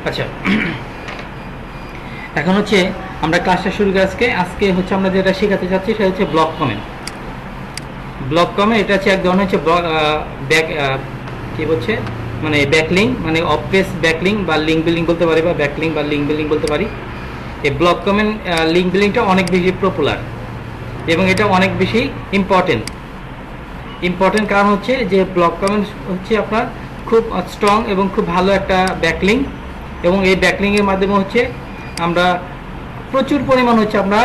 আচ্ছা, এখন হচ্ছে আমরা ক্লাসটা শুরু করি। আজকে হচ্ছে আমরা যেটা শেখাতে চাচ্ছি সেটা হচ্ছে ব্লক কমেন্ট। ব্লক কমেন্ট এটা হচ্ছে এক ধরনের হচ্ছে ব্যাক কি বলছে মানে ব্যাকলিং, মানে অফ পেজ ব্যাকলিং বা লিঙ্ক বিল্ডিং বলতে পারি, বা ব্যাকলিং বা লিঙ্ক বিল্ডিং বলতে পারি। এই ব্লক কমেন্ট লিঙ্ক বিল্ডিংটা অনেক বেশি পপুলার এবং এটা অনেক বেশি ইম্পর্টেন্ট কারণ হচ্ছে যে ব্লক কমেন্ট হচ্ছে আপনার খুব স্ট্রং এবং খুব ভালো একটা ব্যাকলিং, এবং এই ব্যাকলিংয়ের মাধ্যমে হচ্ছে আমরা প্রচুর পরিমাণ হচ্ছে আমরা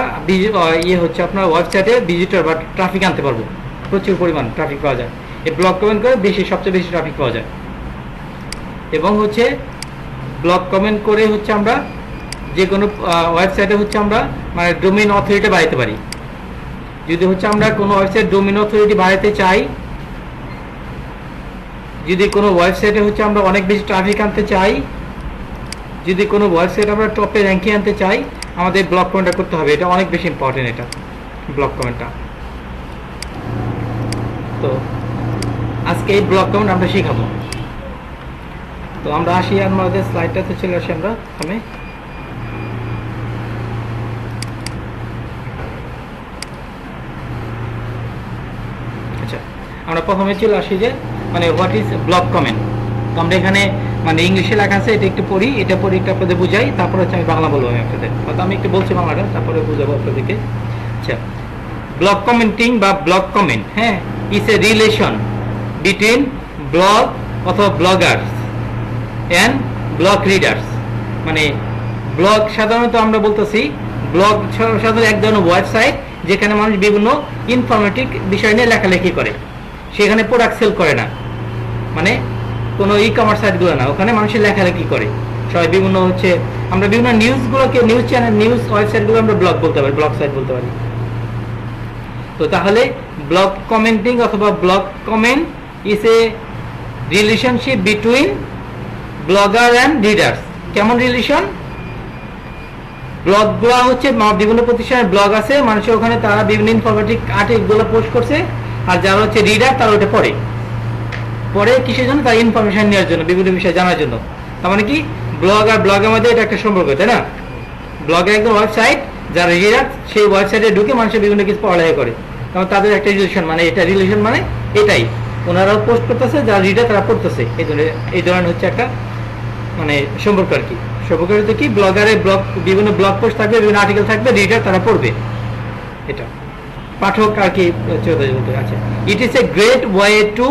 হচ্ছে আপনার ওয়েবসাইটে ভিজিটর বা ট্রাফিক আনতে পারবো। প্রচুর পরিমাণ ট্রাফিক পাওয়া যায় এই ব্লক কমেন্ট করে, সবচেয়ে বেশি ট্রাফিক পাওয়া যায়। এবং হচ্ছে ব্লক কমেন্ট করে হচ্ছে আমরা যে কোনো ওয়েবসাইটে হচ্ছে আমরা মানে ডোমেইন অথরিটি বাড়াতে পারি। যদি হচ্ছে আমরা কোনো ওয়েবসাইট ডোমেইন অথরিটি বাড়াতে চাই, যদি কোনো ওয়েবসাইটে হচ্ছে আমরা অনেক বেশি ট্রাফিক আনতে চাই, যদি কোনো ওয়েবসাইট আমরা টপে র্যাঙ্কিং আনতে চাই, আমাদের ব্লক কমেন্টটা করতে হবে। এটা অনেক বেশি ইম্পর্টেন্ট, এটা ব্লক কমেন্টটা। তো আজকে এই ব্লক কমেন্ট আমরা শিখাবো। তো আমরা আসি, আমাদের স্লাইডটাতে চলে আসি আমরা প্রথমে। আচ্ছা, আমরা প্রথমে চলে আসি যে মানে হোয়াট ইজ ব্লক কমেন্ট। তো আমরা এখানে মানে ইংলিশে লেখা আছে, এটা একটু পড়ি, এটা পড়ি একটু আপনাদের বুঝাই, তারপরে হচ্ছে আমি বাংলা বলবো আপনাদের। অর্থাৎ আমি একটু বলছি বাংলাটা, তারপরে বুঝাবো আপনাদেরকে। আচ্ছা, ব্লক কমেন্টিং বা ব্লক কমেন্ট, হ্যাঁ, is a relation between blog অথবা ব্লগার্স অ্যান্ড ব্লগ রিডার্স। মানে ব্লগ সাধারণত আমরা বলতেছি ব্লগ সাধারণত এক ধরনের ওয়েবসাইট যেখানে মানুষ বিভিন্ন ইনফরমেটিভ বিষয় নিয়ে লেখালেখি করে, সেখানে প্রোডাক্ট সেল করে না, মানে কোনো ই কমার্স সাইটগুলো না, ওখানে মানুষের লেখালেখি করে সবাই বিভিন্ন হচ্ছে আমরা বিভিন্ন নিউজগুলোকে, নিউজ চ্যানেল, নিউজ ওয়েবসাইটগুলো আমরা ব্লগ বলতে পারি, ব্লগ সাইট বলতে পারি। তো তাহলে ব্লগ কমেন্টিং অথবা blog comment is a relationship between blogger and readers. কেমন রিলেশন? ব্লগগুলো হচ্ছে বিভিন্ন প্রতিষ্ঠানের ব্লগ আছে, মানুষের ওখানে তারা বিভিন্ন ইনফরমেটিভ আর্টিকেলগুলো পোস্ট করছে, আর যারা হচ্ছে রিডার তারা ওটা পড়ে কিসের জন্য? তার ইনফরমেশন নেওয়ার জন্য, বিভিন্ন বিষয় জানার জন্য। তার মানে কি ব্লগ আর ব্লগের মধ্যে এটা একটা সম্পর্ক, তাই না? ব্লগের একদম ওয়েবসাইট, যারা রিডার সেই ওয়েবসাইটে ঢুকে মানুষের বিভিন্ন কিছু পড়ালেখা করে, কারণ তাদের একটা রিলেশন, মানে এটা রিলেশন মানে এটাই, ওনারাও পোস্ট করতেছে, যারা রিডার তারা পড়তেছে, এই ধরনের হচ্ছে একটা মানে সম্পর্ক আর কি। সম্পর্ক হচ্ছে কি ব্লগারে বিভিন্ন ব্লগ পোস্ট থাকবে, বিভিন্ন আর্টিকেল থাকবে, রিডার তারা পড়বে, এটা পাঠক আর কি। আচ্ছা, ইট is a great way to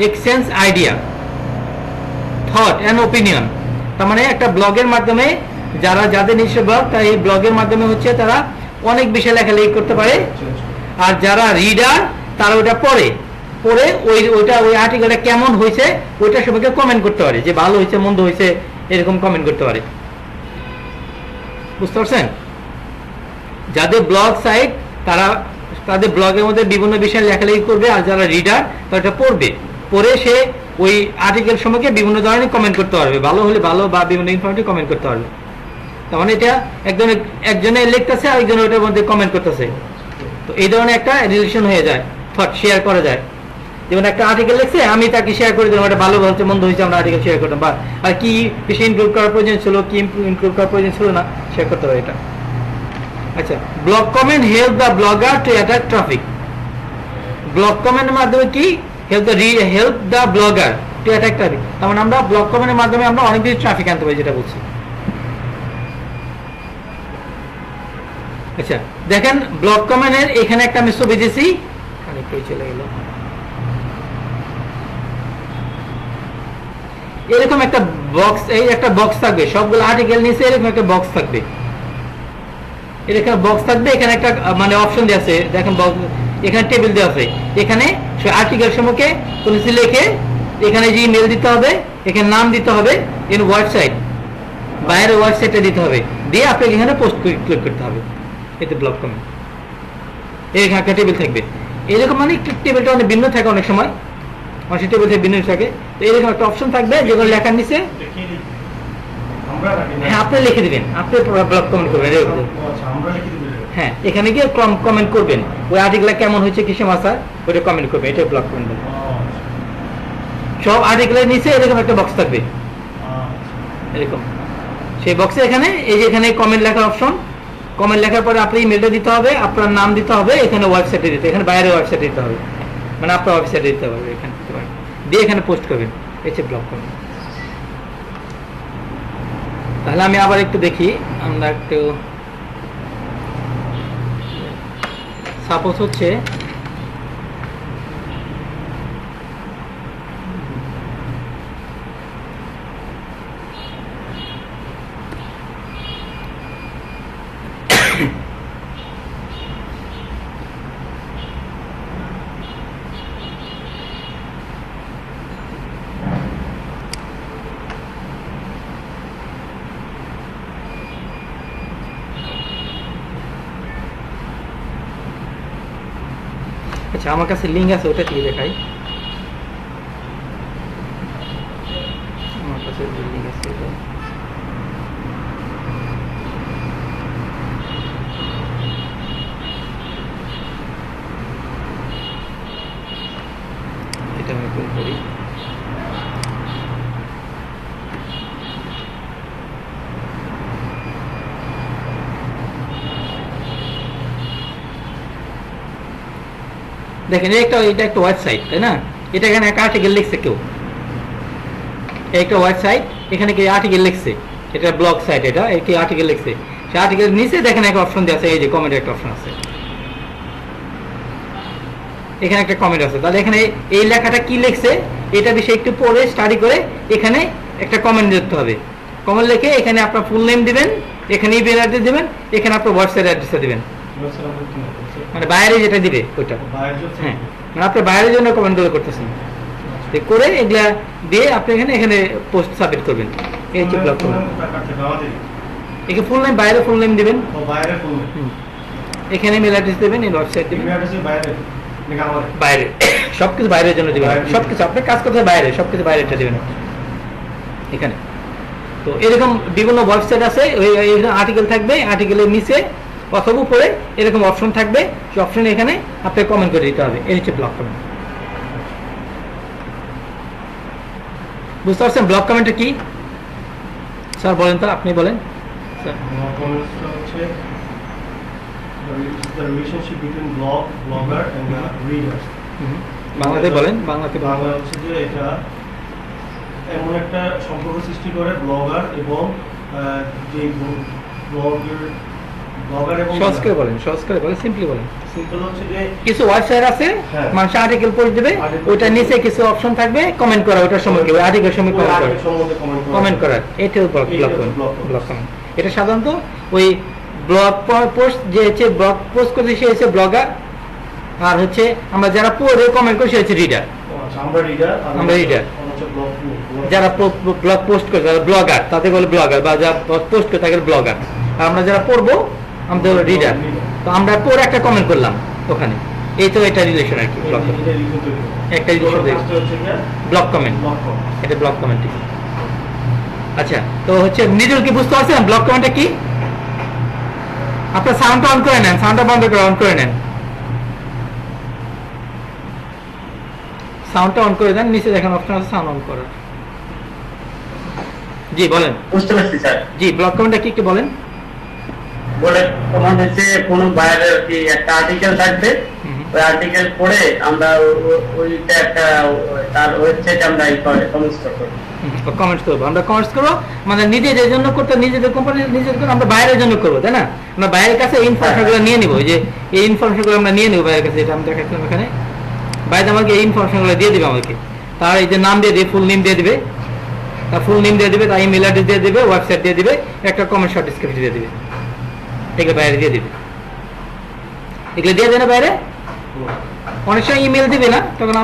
exchange idea, thought and opinion. তার মানে একটা ব্লগের মাধ্যমে যাদের নিজস্ব ব্লগ, তারা এই ব্লগের মাধ্যমে হচ্ছে তারা অনেক বিষয় লেখালেখি করতে পারে, আর যারা রিডার তারা ওটা পড়ে ওই আর্টিকেলটা কেমন হয়েছে ওইটা সবাইকে কমেন্ট করতে পারে, যে ভালো হয়েছে মন্দ হয়েছে এরকম কমেন্ট করতে পারে। বুঝতে পারছেন? যাদের ব্লগ সাইট তারা তাদের ব্লগের মধ্যে বিভিন্ন বিষয় লেখালেখি করবে, আর যারা রিডার তারা পড়ে সে ওই আর্টিকেল সম্পর্কে বিভিন্ন ধরনের কমেন্ট করতে পারবে, ভালো হলে ভালো বা বিভিন্ন ইনফরমেটিভ কমেন্ট করতে পারবে। তার মানে এটা একজনে লিখতেছে আর একজনে ওটার মধ্যে কমেন্ট করতেছে, তো এই ধরনের একটা রিলেশন হয়ে যায়, থট শেয়ার করা যায়। যেমন একটা আর্টিকেল লিখছে, আমি তাকে শেয়ার করে দিলাম, এটা ভালো হচ্ছে মন্দ হয়েছে, আমরা আর্টিকেল শেয়ার করতাম, বা আর কি বিষয় ইনক্লুড করার প্রয়োজন ছিল, কি ইনক্লুড করার প্রয়োজন ছিল না, শেয়ার করতে হবে এটা। আচ্ছা, blog comment help the blogger two attract traffic. Blog কমেন্টের মাধ্যমে কি help the blogger two attract traffic, তার মানে আমরা ব্লগ কমেন্টের মাধ্যমে আমরা অনেক বেশি ট্রাফিক আনতে পারি, যেটা বলছি। আচ্ছা দেখেন, ব্লগ কমেন্টের এখানে একটা আমি ছবি দিয়েছি, চলে গেল, এরকম একটা বক্স, এই একটা বক্স থাকবে, সবগুলো আর্টিকেল নিচে এরকম একটা বক্স থাকবে, এরকম বক্স থাকবে, এখানে একটা মানে অপশন দেওয়া আছে, দেখেন এখানে টেবিল দেওয়া আছে, এখানে আর্টিকেল সম্পর্কে কোনো কিছু লিখে এখানে যে ইমেল দিতে হবে, এখানে নাম দিতে হবে, এর ওয়েবসাইট বাইরের ওয়েবসাইটে দিতে হবে, দিয়ে আপনাকে এখানে পোস্ট ক্লিক করতে হবে। এতে ব্লগ কমেন্ট এখানে একটা টেবিল থাকবে, এরকম মানে টেবিলটা অনেক ভিন্ন থাকে, অনেক সময় অনেক টেবিল থেকে ভিন্ন থাকে, তো এরকম একটা অপশন থাকবে যেগুলো লেখার নিচে, হ্যাঁ আপনি লিখে দিবেন, আপনি ব্লগ কমেন্ট করবেন, হ্যাঁ এখানে গিয়ে কমেন্ট করবেন, ওই আর্টিকেল কেমন হয়েছে কিসে মাসা ওইটা কমেন্ট করবেন, এটা ব্লগ কমেন্ট। সব আর্টিকেলের নিচে এরকম একটা বক্স থাকবে, এরকম সেই বক্সে এখানে এই যে এখানে কমেন্ট লেখার অপশন, কমেন্ট লেখার পরে আপনি ইমেলটা দিতে হবে, আপনার নাম দিতে হবে, এখানে ওয়েবসাইটে দিতে, এখানে বাইরে ওয়েবসাইটে দিতে হবে, মানে আপনার ওয়েবসাইটে দিতে হবে, এখানে দিতে পারেন, দিয়ে এখানে পোস্ট করবেন, এসে ব্লক করবেন। তাহলে আমি আবার একটু দেখি, আমরা একটু সাপোজ হচ্ছে আচ্ছা আমার কাছে লিঙ্ক আছে, ওটা কি দেখাই, আমার কাছে লিঙ্ক আছে, এটা আমি ওপেন করি। দেখেন এটা একটা ওয়েবসাইট, তাই না? এটা এখানে একটা আর্টিকেল লিখছে কেউ, একটা ওয়েবসাইট, এখানে কি আর্টিকেল লিখছে, এটা ব্লগ সাইট, এটা কি আর্টিকেল লিখছে, সেই আর্টিকেল নিচে দেখেন একটা অপশন দেওয়া আছে, এই যে কমেন্ট একটা অপশন আছে, এখানে একটা কমেন্ট আছে। তাহলে এখানে এই লেখাটা কি লিখছে এটা বিষয়ে একটু পড়ে স্টাডি করে এখানে একটা কমেন্ট দিতে হবে। কমেন্ট লিখে এখানে আপনার ফুল নেম দিবেন, এখানে ইমেল অ্যাড্রেস দিবেন, এখানে আপনার হোয়াটসঅ্যাপ অ্যাড্রেসটা দিবেন, মানে বাইরে যেটা দিবে ওইটা, হ্যাঁ, মানে আপনার বাইরের জন্য কমেন্টগুলো করতেছেন, করে এগুলা দিয়ে আপনি এখানে পোস্ট সাবমিট করবেন। এই হচ্ছে ব্লগ করবেন, এখানে ফুল নেম, বাইরে ফুল নেম দিবেন, এখানে ইমেল অ্যাড্রেস দিবেন, এই ওয়েবসাইট দিবেন, বাইরে সবকিছু বাইরের জন্য দিবেন, সবকিছু আপনার কাজ করতে বাইরে, সবকিছু বাইরেটা দিবেন এখানে। তো এরকম বিভিন্ন ওয়েবসাইট আছে, ওই আর্টিকেল থাকবে, আর্টিকেলের নিচে অথবা উপরে এরকম অপশন থাকবে, সেই অপশনে এখানে আপনি কমেন্ট করে দিতে হবে। এই হচ্ছে ব্লক কমেন্ট। বুঝতে পারছেন ব্লক কমেন্টটা কি? স্যার বলেন তো, আপনি বলেন sir. The relationship between blogger and the reader. বাংলাতে বলেন, বাংলাতে বাংলা হচ্ছে যে এটা এমন একটা সম্পর্ক সৃষ্টি করে ব্লগার এবং যে ব্লগার এবং সহজ করে বলেন, সহজ করে বলেন, সিম্পলি বলেন। সিম্পল হচ্ছে যে কিছু ওয়েবসাইট আছে, মানুষ আর্টিকেল পোস্ট দেবে, ওইটার নিচে কিছু অপশন থাকবে কমেন্ট করা, ওটার সম্পর্কে ওই আর্টিকেল সম্পর্কে কমেন্ট করার, এটা ব্লগ কমেন্ট। এটা সাধারণত ওই ব্লগ পোস্ট যে হচ্ছে ব্লগ পোস্ট করতে সে হচ্ছে ব্লগার, আর হচ্ছে আমরা যারা পড়ে কমেন্ট করি সে হচ্ছে রিডার। আমরা রিডার, যারা ব্লগ পোস্ট করে যারা ব্লগার তাদের বলে ব্লগার, বা যারা পোস্ট করে তাদের ব্লগার। আর আমরা যারা পড়বো আমাদের রিডার। তো আমরা পড়ে একটা কমেন্ট করলাম ওখানে, এই তো এটা রিলেশন আর কি, ব্লগ একটা রিলেশন, ব্লগ কমেন্ট, এটা ব্লগ কমেন্ট। আচ্ছা, তো হচ্ছে নিজের কি বুঝতে পারছেন ব্লগ কমেন্টটা কি? আপনার সাউন্ডটা অন করে নেন, সাউন্ডটা বন্ধ করে অন করে নেন, সাউন্ডটা অন করে দেন, নিচে দেখেন অপশন আছে সাউন্ড অন করার। জি বলেন। বুঝতে পারছি স্যার। জি ব্লগ কমেন্টটা কি একটু বলেন। বলে তোমার হচ্ছে কোনো বাইরের কি একটা আর্টিকেল থাকবে, ওই আর্টিকেল পড়ে আমরা ওইটা একটা তার ওয়েবসাইটে আমরা কমেন্টস করব, কমেন্টস করবো, আমরা কমেন্টস করবো, মানে নিজেদের জন্য করতে, নিজেদের কোম্পানি নিজেদের জন্য, আমরা বাইরের জন্য করবো, তাই না? আমরা বাইরের কাছে এই ইনফরমেশনগুলো নিয়ে নিবো, যে এই ইনফরমেশনগুলো আমরা নিয়ে নেবো বাইরের কাছে, এটা আমি দেখাচ্ছিলাম এখানে, বাইরে আমাকে এই ইনফরমেশনগুলো দিয়ে দিবে আমাকে, তার এই যে নাম দিয়ে দিবে, ফুল নেম দিয়ে দিবে, তার ফুল নেম দিয়ে দিবে, তার ইমেল অ্যাড্রেস দিয়ে দিবে, ওয়েবসাইট দিয়ে দিবে, একটা কমেন্ট শর্ট ডিসক্রিপশন দিয়ে দিবে, এগুলো বাইরে দিয়ে দিবে। এগুলো দিয়ে দেয় না বাইরে, অনেক সময় ইমেল দিবে না, তখন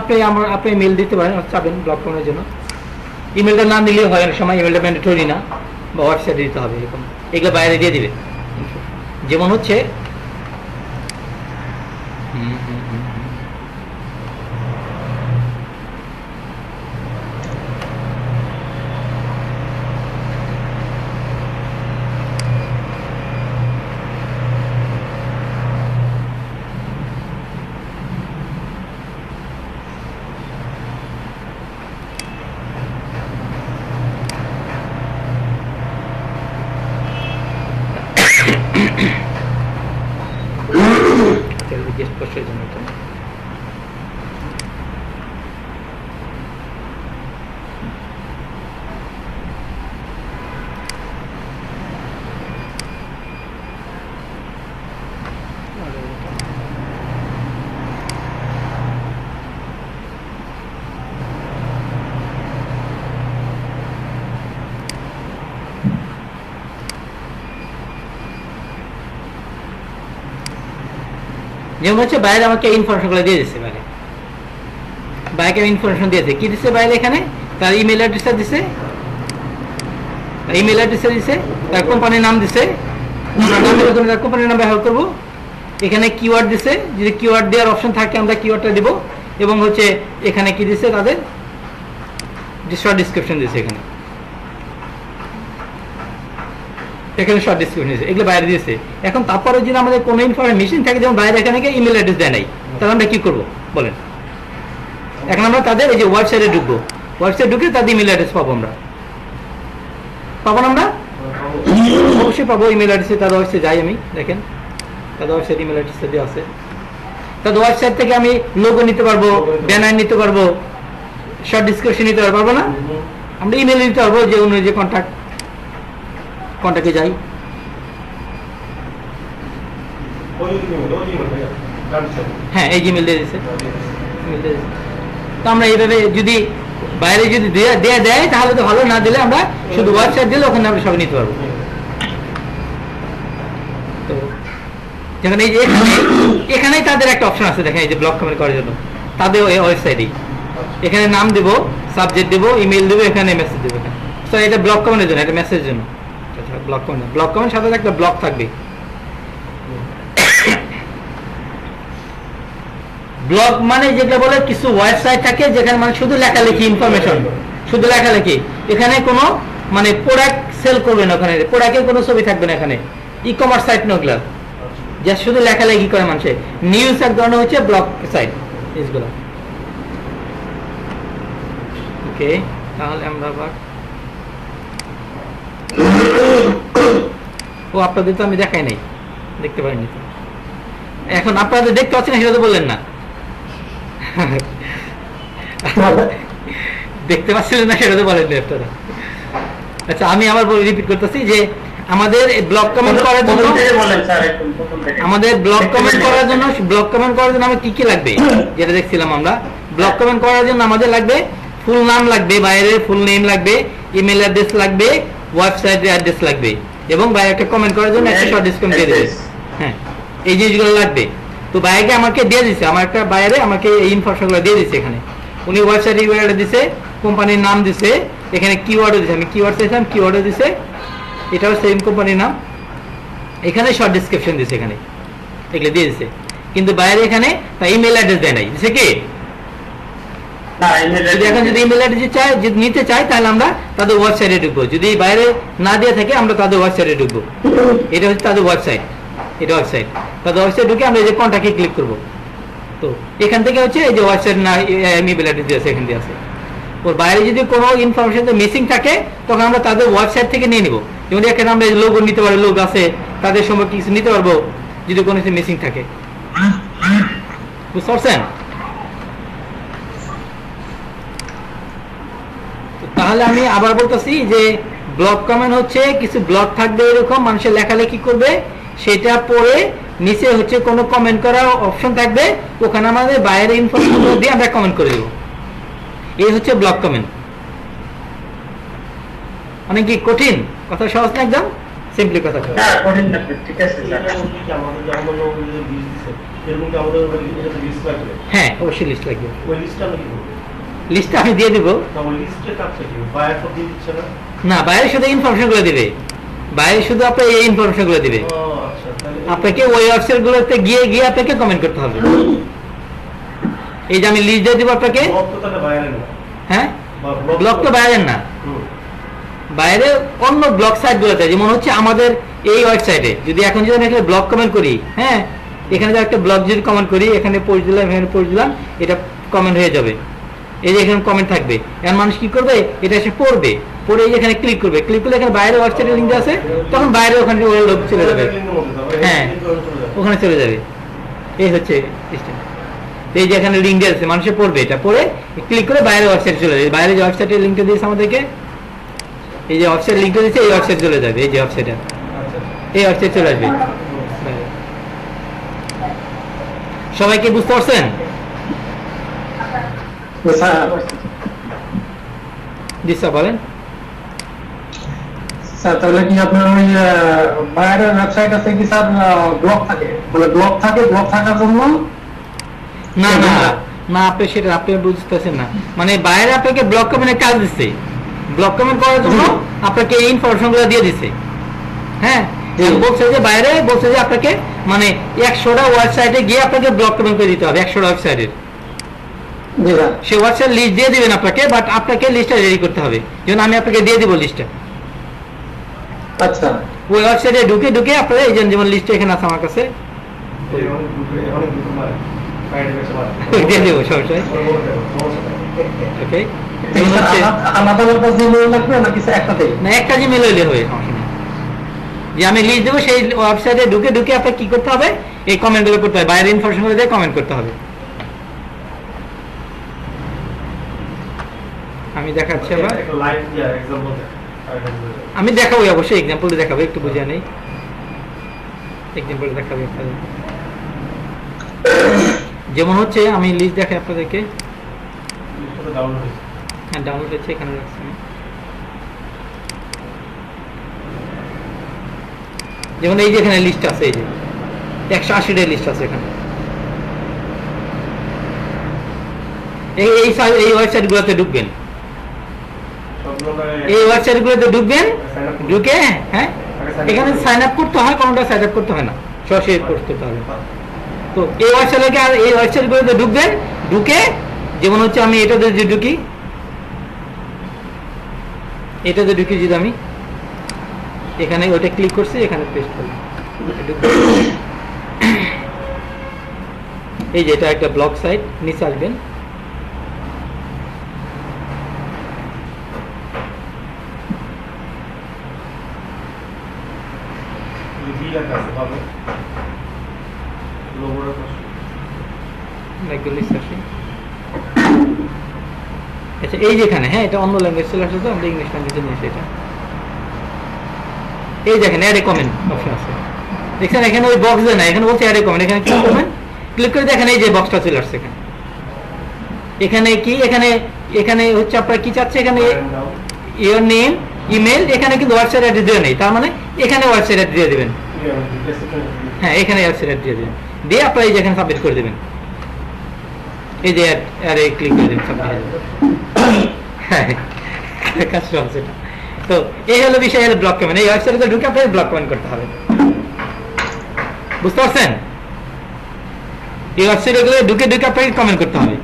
আপনি ইমেল দিতে পারেন, চাবেন ব্লক করার জন্য। ইমেলটা না দিলেও হয়, অনেক সময় ইমেলটা ম্যান্ডেটরি না, বা ওয়েবসাইটে দিতে হবে, এরকম এগুলো বাইরে দিয়ে দিবে। যেমন হচ্ছে যেমন হচ্ছে বাইরে আমাকে ইনফরমেশনগুলো দিয়ে দিচ্ছে, বাইরে ইনফরমেশন দিয়েছে, কি দিচ্ছে বাইরে এখানে তার ইমেল অ্যাড্রেসটা দিছে, ইমেল অ্যাড্রেসটা দিছে, তার কোম্পানির নাম দিছে, তার কোম্পানির নাম ব্যবহার করবো, এখানে কিওয়ার্ড দিছে, যদি কিওয়ার্ড দেওয়ার অপশন থাকে আমরা কিওয়ার্ডটা দিব, এবং হচ্ছে এখানে কি দিছে তাদের শর্ট ডিসক্রিপশন দিছে, এখানে শর্ট ডিসক্রিপশন দিয়েছে, এগুলো বাইরে দিয়েছে। এখন তারপরে যদি আমাদের কোনো ইনফরমেশন থাকে, যেমন বাইরে এখানে ইমেল অ্যাড্রেস দেয় নাই, তাহলে আমরা কি করবো বলেন? এখন আমরা তাদের এই যে ওয়েবসাইটে ঢুকবো, ওয়েবসাইট ঢুকে তাদের ইমেল অ্যাড্রেস পাবো, আমরা পাবো না? আমরা অবশ্যই পাবো ইমেল অ্যাড্রেসে, তাদের ওয়েবসাইটে যাই আমি, দেখেন তাদের ওয়েবসাইট ইমেল অ্যাড্রেসটা দিয়ে আছে, তাদের ওয়েবসাইট থেকে আমি লোগো নিতে পারবো, ব্যানার নিতে পারবো, শর্ট ডিসক্রিপশন নিতে পারবো না? আমরা ইমেল নিতে পারবো, যে অনুযায়ী কন্ট্যাক্টে যাই। হ্যাঁ, এই জিমেল দিয়ে দিচ্ছে। তো আমরা এইভাবে যদি বাইরে যদি দেয় তাহলে তো ভালো, না দিলে আমরা শুধু ওয়েবসাইট দিলে ওখানে আমরা সব নিতে পারবো। তো যেখানে এই যে এখানেই তাদের একটা অপশন আছে, দেখেন এই যে ব্লগ কমেন্ট করার জন্য, তাদের ওয়েবসাইটেই এখানে নাম দেব, সাবজেক্ট দেব, ইমেল দেবো, এখানে মেসেজ দেবো। তো এটা ব্লগ কমেন্টের জন্য, এটা মেসেজের জন্য। আচ্ছা, ব্লগ কমেন্ট সাথে একটা ব্লগ থাকবে। ব্লগ মানে যেটা বলে কিছু ওয়েবসাইট থাকে যেখানে মানে শুধু লেখালেখি, ইনফরমেশন, শুধু লেখালেখি, এখানে কোনো মানে প্রোডাক্ট সেল করবে না, ওখানে প্রোডাক্টের কোনো ছবি থাকবে না, এখানে ই কমার্স সাইট না ওগুলা, যা শুধু লেখালেখি করে মানুষে। নিউজ এক ধরনের হচ্ছে ব্লগ সাইট এগুলো। ওকে, তাহলে আমরা আবার আপনাদের তো আমি দেখাই নাই, দেখতে পারিনি তো। এখন আপনাদের দেখতে পাচ্ছেন সেটা তো বললেন না, দেখতে পাচ্ছিলেন না সেটা তো বলেন না আপনারা। আচ্ছা, আমি আবার রিপিট করতেছি যে আমাদের ব্লগ কমেন্ট করার জন্য, আমার কি কি লাগবে, যেটা দেখছিলাম আমরা, ব্লগ কমেন্ট করার জন্য আমাদের লাগবে ফুল নাম লাগবে, বাইরের ফুল নেম লাগবে, ইমেল অ্যাড্রেস লাগবে, ওয়েবসাইটের অ্যাড্রেস লাগবে, এবং বাইরে একটা কমেন্ট করার জন্য একটা শর্ট ডিসকাউন্ট দিয়ে দেবে। হ্যাঁ, এই জিনিসগুলো লাগবে। তো বাইরে আমাকে দিয়ে দিচ্ছে, আমার একটা বাইরে আমাকে এই ইনফরমেশনগুলো দিয়ে দিচ্ছে। এখানে উনি ওয়েবসাইট ইউআরএল দিছে, কোম্পানির নাম দিছে, এখানে কিওয়ার্ডও দিছে, আমি কিওয়ার্ড চাইছিলাম, কিওয়ার্ডও দিছে, এটাও সেম কোম্পানির নাম, এখানে শর্ট ডিসক্রিপশন দিছে, এখানে এগুলো দিয়ে দিছে। কিন্তু বাইরে এখানে তার ইমেল অ্যাড্রেস দেয় নাই, দিছে কি? যদি এখন যদি ইমেল অ্যাড্রেস চাই, যদি নিতে চাই, তাহলে আমরা তাদের ওয়েবসাইটে ঢুকবো। যদি বাইরে না দিয়ে থাকে, আমরা তাদের ওয়েবসাইটে ঢুকবো। এটা হচ্ছে তাদের ওয়েবসাইট, এটা ওয়েবসাইট। তাদের ওয়েবসাইট ঢুকে আমরা এই যে কন্টাক্টে ক্লিক করবো। তো এখান থেকে হচ্ছে এই যে ওয়েবসাইট না ইমেল অ্যাড্রেস দিয়ে আছে, এখান দিয়ে আছে। ওর বাইরে যদি কোনো ইনফরমেশন মিসিং থাকে, তখন আমরা তাদের ওয়েবসাইট থেকে নিয়ে নিবো। যেমন এখানে আমরা লোগো নিতে পারবো, লোক আছে, তাদের সম্পর্কে কিছু নিতে পারবো যদি কোনো কিছু মিসিং থাকে। বুঝতে পারছেন? তাহলে আমি আবার বলতেছি যে ব্লগ কমেন্ট হচ্ছে কিছু ব্লগ থাকবে এরকম, মানুষের লেখালেখি করবে, সেটা পড়ে নিচে হচ্ছে কোনো কমেন্ট করার অপশন থাকবে, ওখানে আমাদের বাইরের ইনফরমেশন দিয়ে আমরা কমেন্ট করে দেবো। এই হচ্ছে ব্লগ কমেন্ট। অনেক কি কঠিন কথা? সহজ না, একদম সিম্পলি কথা। হ্যাঁ, অবশ্যই লিস্ট লাগবে। লিস্টটা আমি দিয়ে দিব না, বাইরে শুধু ইনফরমেশন গুলো দিবে, বাইরে শুধু আপনার এই ইনফরমেশন গুলো দিবে, আপনাকে ওই ওয়েবসাইট গুলোতে গিয়ে আপনাকে কমেন্ট করতে হবে। এই যে আমি লিস্ট দিয়ে দিব আপনাকে। হ্যাঁ, ব্লগ তো বাইরের না, বাইরে অন্য ব্লগ সাইট গুলোতে, যেমন হচ্ছে আমাদের এই ওয়েবসাইটে যদি এখন যদি আমি এখানে ব্লগ কমেন্ট করি, হ্যাঁ, এখানে যদি একটা ব্লগ যদি কমেন্ট করি, এখানে পোস্ট দিলাম, এখানে পোস্ট দিলাম, এটা কমেন্ট হয়ে যাবে। এই যে এখানে কমেন্ট থাকবে, এখন মানুষ কি করবে, এটা এসে পড়বে, পড়ে এই যে এখানে ক্লিক করবে, ক্লিক করলে এখানে বাইরে ওয়েবসাইটের লিঙ্ক আছে, তখন বাইরে ওখানে লোক চলে যাবে। হ্যাঁ, ওখানে চলে যাবে। এই হচ্ছে সিস্টেম। এই যে এখানে লিঙ্ক আছে, মানুষে পড়বে, এটা পড়ে ক্লিক করে বাইরে ওয়েবসাইট চলে যাবে। বাইরে যে ওয়েবসাইটের লিঙ্কটা দিয়েছে আমাদেরকে, এই যে ওয়েবসাইট লিঙ্কটা দিয়েছে, এই ওয়েবসাইট চলে যাবে, এই যে ওয়েবসাইটে, এই ওয়েবসাইট চলে আসবে। সবাই কি বুঝতে পারছেন? জি স্যার, বলেন। স্যার তাহলে কি আপনার ওই বাইরের ওয়েবসাইট আছে কি স্যার ব্লক থাকে, মানে ব্লক থাকে, ব্লক থাকার জন্য না না না, আপনি সেটা আপনি বুঝতেছেন না। মানে বাইরে আপনাকে ব্লক কমেন্টের কাজ দিচ্ছে, ব্লক কমেন্ট করার জন্য আপনাকে এই ইনফরমেশনগুলো দিয়ে দিচ্ছে। হ্যাঁ, বলছে যে বাইরে বলছে যে আপনাকে মানে 100টা ওয়েবসাইটে গিয়ে আপনাকে ব্লক কমেন্ট করে দিতে হবে, 100টা ওয়েবসাইটের। জি স্যার। সে ওয়েবসাইট লিস্ট দিয়ে দিবেন আপনাকে, বাট আপনাকে লিস্টটা রেডি করতে হবে। যেমন আমি আপনাকে দিয়ে দিব লিস্টটা, আচ্ছা ওই ওয়েবসাইটে ঢুকে ঢুকে আপনারা এই যেমন লিস্ট এখানে আছে আমার কাছে দিয়ে দেবো সমস্যা নেই। ওকে, এই স্যার আলাদা আলাদা জিমেইল লাগবে নাকি স্যার একটাতেই? না একটা জিমেল হইলে হবে, সমস্যা নেই। যে আমি লিস্ট দেবো সেই ওয়েবসাইটে ঢুকে ঢুকে আপনাকে কি করতে হবে, এই কমেন্টগুলো করতে হবে, বাইরের ইনফরমেশনগুলো দিয়ে কমেন্ট করতে হবে। আমি দেখাচ্ছি আবার, আমি দেখাবো অবশ্যই, এক্সাম্পল দেখাবো, একটু বুঝে নেই, এক্সাম্পল দেখাবো একটা। যেমন হচ্ছে আমি লিস্ট দেখাই আপনাদেরকে, হ্যাঁ ডাউনলোড হচ্ছে, এখানে রাখছি আমি। যেমন এই যে এখানে লিস্ট আছে, এই যে 180টা লিস্ট আছে এখানে। এই ওয়েবসাইট গুলোতে ঢুকবেন, এই ওয়েবসাইট গুলোতে ঢুকবেন, ঢুকে হ্যাঁ এখানে সাইন আপ করতে হয়, কোনটা সাইন আপ করতে হয় না, সরাসরি করতে হবে। তো এই ওয়েবসাইটে আর এই ওয়েবসাইট গুলোতে ঢুকবেন, ঢুকে যেমন হচ্ছে আমি এটাতে যদি ঢুকি, এটাতে ঢুকি যদি আমি এখানে ওটা ক্লিক করছি, এখানে পেস্ট করলাম, এই যে এটা একটা ব্লগ সাইট, নিচে আসবেন, আচ্ছা এই যেখানে, হ্যাঁ এটা অন্য ল্যাঙ্গুয়েজ চলে আসছে, তো আমরা ইংলিশ ল্যাঙ্গুয়েজে নিয়েছি এটা। এই দেখেন অ্যাড এ কমেন্ট অপশন আছে, দেখছেন এখানে ওই বক্স দেয় না, এখানে বলছে অ্যাড এ কমেন্ট, এখানে ক্লিক করবেন, ক্লিক করে দেখেন এই যে বক্সটা চলে আসছে এখানে। এখানে কি এখানে এখানে হচ্ছে আপনার কি চাচ্ছে, এখানে ইওর নেম, ইমেল, এখানে কিন্তু হোয়াটসঅ্যাপ অ্যাড্রেস দেওয়া নেই, তার মানে এখানে হোয়াটসঅ্যাপ অ্যাড্রেস দিয়ে দেবেন। হ্যাঁ এখানে হোয়াটসঅ্যাপ অ্যাড্রেস দিয়ে দেবেন, দিয়ে আপনারা এই যে এখানে সাবমিট করে দেবেন, এই যে অ্যাড এ ক্লিক করে দেবেন, সাবমিট হয়ে যাবে। হ্যাঁ কাজ চলছে এটা। তো এই হলো বিষয়, হলো ব্লক কমেন্ট। এই ওয়েবসাইটে ঢুকে আপনাকে ব্লক কমেন্ট করতে হবে, বুঝতে পারছেন? এই ওয়েবসাইটে ঢুকে ঢুকে আপনাকে কমেন্ট করতে হবে।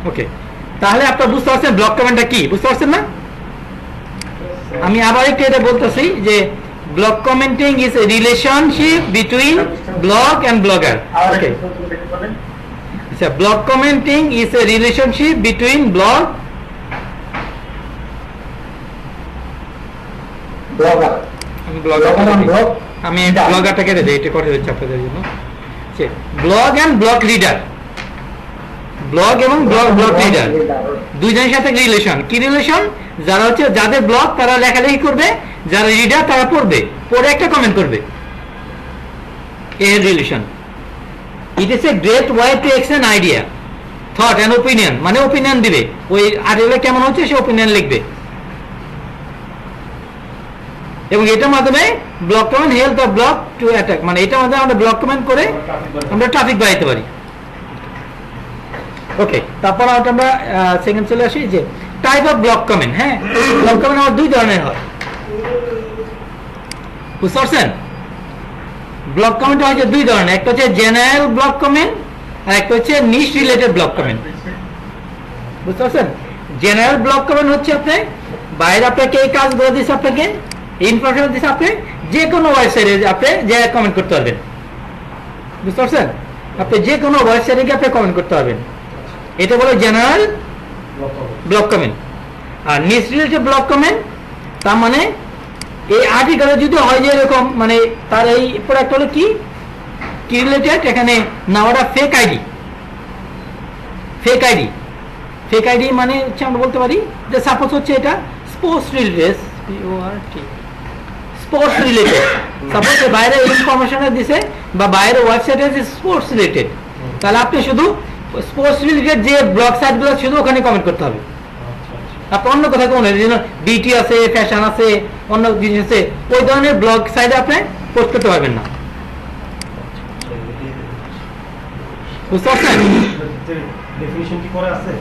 ওকে, তাহলে আপনারা বুঝতে পারছেন ব্লক কমেন্টটা কি, বুঝতে পারছেন না? আমি আবার একটু এটা বলতেছি যে blog commenting is a relationship between blog and blogger. Okay, আচ্ছা, blog commenting is a relationship between blog blogger. আমি ব্লগারটাকে রেখে এটা কঠিন হচ্ছে আপনাদের জন্য। Blog and blog reader, blog এবং ব্লগ রিডার দুইজনের সাথে রিলেশন। কি রিলেশন? যারা হচ্ছে যাদের ব্লগ তারা লেখালেখি করবে, যারা রিডার তারা পড়বে, পড়ে একটা কমেন্ট করবে, এর relation. It is a great way to exchange idea, thought and opinion, মানে ওপিনিয়ন দিবে, ওই আর্টিকেল কেমন হচ্ছে সে ওপিনিয়ন লিখবে, এবং এটার মাধ্যমে blog comment help the blog to attack, মানে এটার মাধ্যমে আমরা ব্লক কমেন্ট করে আমরা ট্রাফিক বাড়াইতে পারি। ওকে, তারপর আমরা সেকেন্ড চলে আসি যে টাইপ অফ ব্লক কমেন্ট। হ্যাঁ, ব্লক কমেন্ট আমার দুই ধরনের হয়, বুঝতে পারছেন? ব্লক কমেন্ট হচ্ছে দুই ধরনের, একটা হচ্ছে জেনারেল ব্লক কমেন্ট আর একটা হচ্ছে নিশ রিলেটেড ব্লক কমেন্ট, বুঝতে পারছেন? জেনারেল ব্লক কমেন্ট হচ্ছে আপনি বাইরে আপনাকে এই কাজগুলো দিচ্ছে, আপনাকে ইনফরমেশন দিচ্ছে, আপনি যে কোনো ওয়েবসাইটে আপনি যে কমেন্ট করতে পারবেন, বুঝতে পারছেন? আপনি যে কোনো ওয়েবসাইটে গিয়ে আপনি কমেন্ট করতে পারবেন, এটা বলে জেনারেল ব্লক কমেন্ট। আর নিশ রিলেটেড ব্লক কমেন্ট, তার মানে এই আর্টিকেলে যদি হয় যে এরকম, মানে তার এই প্রোডাক্ট হলো কি কি রিলেটেড, এখানে নাওয়াটা fake ID, fake ID, fake ID মানে হচ্ছে আমরা বলতে পারি যে সাপোজ হচ্ছে এটা sports related, sports related, suppose বাইরে ইনফরমেশন দিছে বা বাইরে ওয়েবসাইটে স্পোর্টস রিলেটেড, তাহলে আপনি শুধু স্পোর্টস রিলেটেড যে ব্লগ সাইটগুলো শুধু ওখানে কমেন্ট করতে হবে, আপনি অন্য কথা কোন বিটি আছে, ফ্যাশন আছে, অন্য জিনিস আছে, ওই ধরনের ব্লগ সাইটে আপনি পোস্ট করতে পারবেন না। বুঝতে পারছেন? ডেফিনিশন কি করে আছে?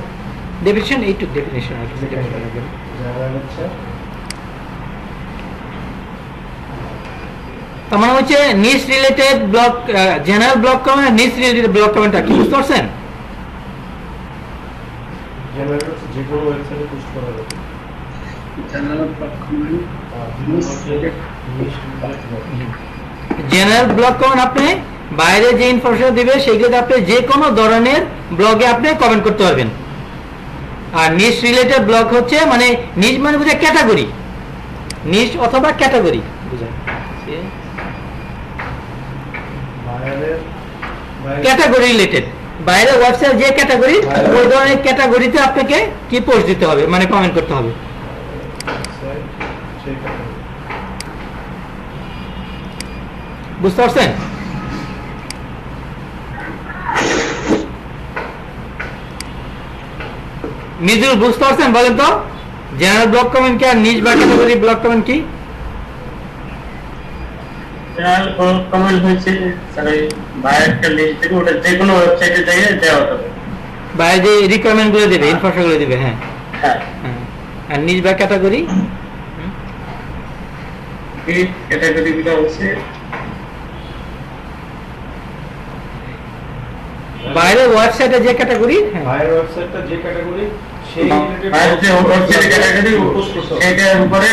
ডেফিনিশন এইটুক ডেফিনিশন আর কিছু জানা যাচ্ছে তার মানে হচ্ছে niche related blog, general blog comment, niche related blog কমেন্টটা কি বুঝতে পারছেন? জেনারেল হচ্ছে যে কোনো ওয়েবসাইটে পোস্ট করা যাবে। জেনারেল ব্লগ কমেন্ট আপনি বাইরে যে ইনফরমেশন দিবে সেগুলোতে আপনি যে কোনো ধরনের ব্লগে আপনি কমেন্ট করতে পারবেন। আর নিশ রিলেটেড ব্লগ হচ্ছে মানে নিশ মানে বুঝে ক্যাটাগরি, নিশ অথবা ক্যাটাগরি বুঝায়, ক্যাটাগরি রিলেটেড বাইরে ওয়েবসাইট যে ক্যাটাগরি ওই ধরনের ক্যাটাগরিতে আপনাকে কি পোস্ট দিতে হবে, মানে কমেন্ট করতে হবে। বুঝতে পারছেন? মিজুল বুঝতে পারছেন? বলেন তো জেনারেল ব্লগ কমেন্ট কি আর নিশ বা ক্যাটাগরি ব্লগ কমেন্ট কি? জেনারেল কমেন্ট হচ্ছে বাইরের লিস্ট থেকে ওটা যে কোনো ওয়েবসাইটে যাইয়ে দেওয়া হবে, বাইরে যে রিকোয়ারমেন্ট গুলো দিবে, ইনফরমেশন গুলো দিবে। হ্যাঁ হ্যাঁ। আর নিশ বা ক্যাটাগরি এই ক্যাটাগরিগুলো হচ্ছে বাইরে ওয়েবসাইটে যে ক্যাটাগরি, বাইরের ওয়েবসাইটটা যে ক্যাটাগরি সেই বাইরের যে ওয়েবসাইট ক্যাটাগরি সেটার উপরে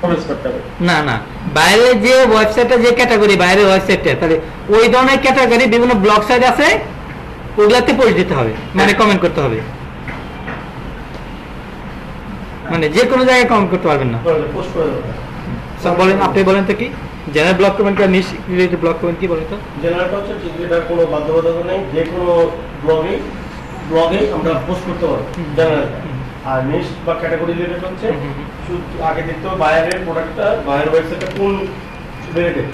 কমেন্ট করতে হবে। না না, বাইরে যে ওয়েবসাইটে যে ক্যাটাগরি, বাইরে ওয়েবসাইটে তাহলে ওই ধরনের ক্যাটাগরি বিভিন্ন ব্লগ সাইট আছে ওগুলাতে পোস্ট দিতে হবে, মানে কমেন্ট করতে হবে। মানে যে কোনো জায়গায় কমেন্ট করতে পারবেন না। পোস্ট করে দেবে। স্যার বলেন, আপনি বলেন তো কি জেনারেল ব্লগ কমেন্ট আর নিশ রিলেটেড ব্লগ কমেন্ট কি বলেন তো? জেনারেলটা হচ্ছে যেটার কোনো বাধ্যবাধকতা নেই, যে কোনো ব্লগে আমরা পোস্ট করতে পারবো জেনারেল। আর নিশ বা ক্যাটাগরি রিলেটেড হচ্ছে শুধু আগে দেখতে হবে বাইরের প্রোডাক্টটা, বাইরের ওয়েবসাইটটা কোন রিলেটেড,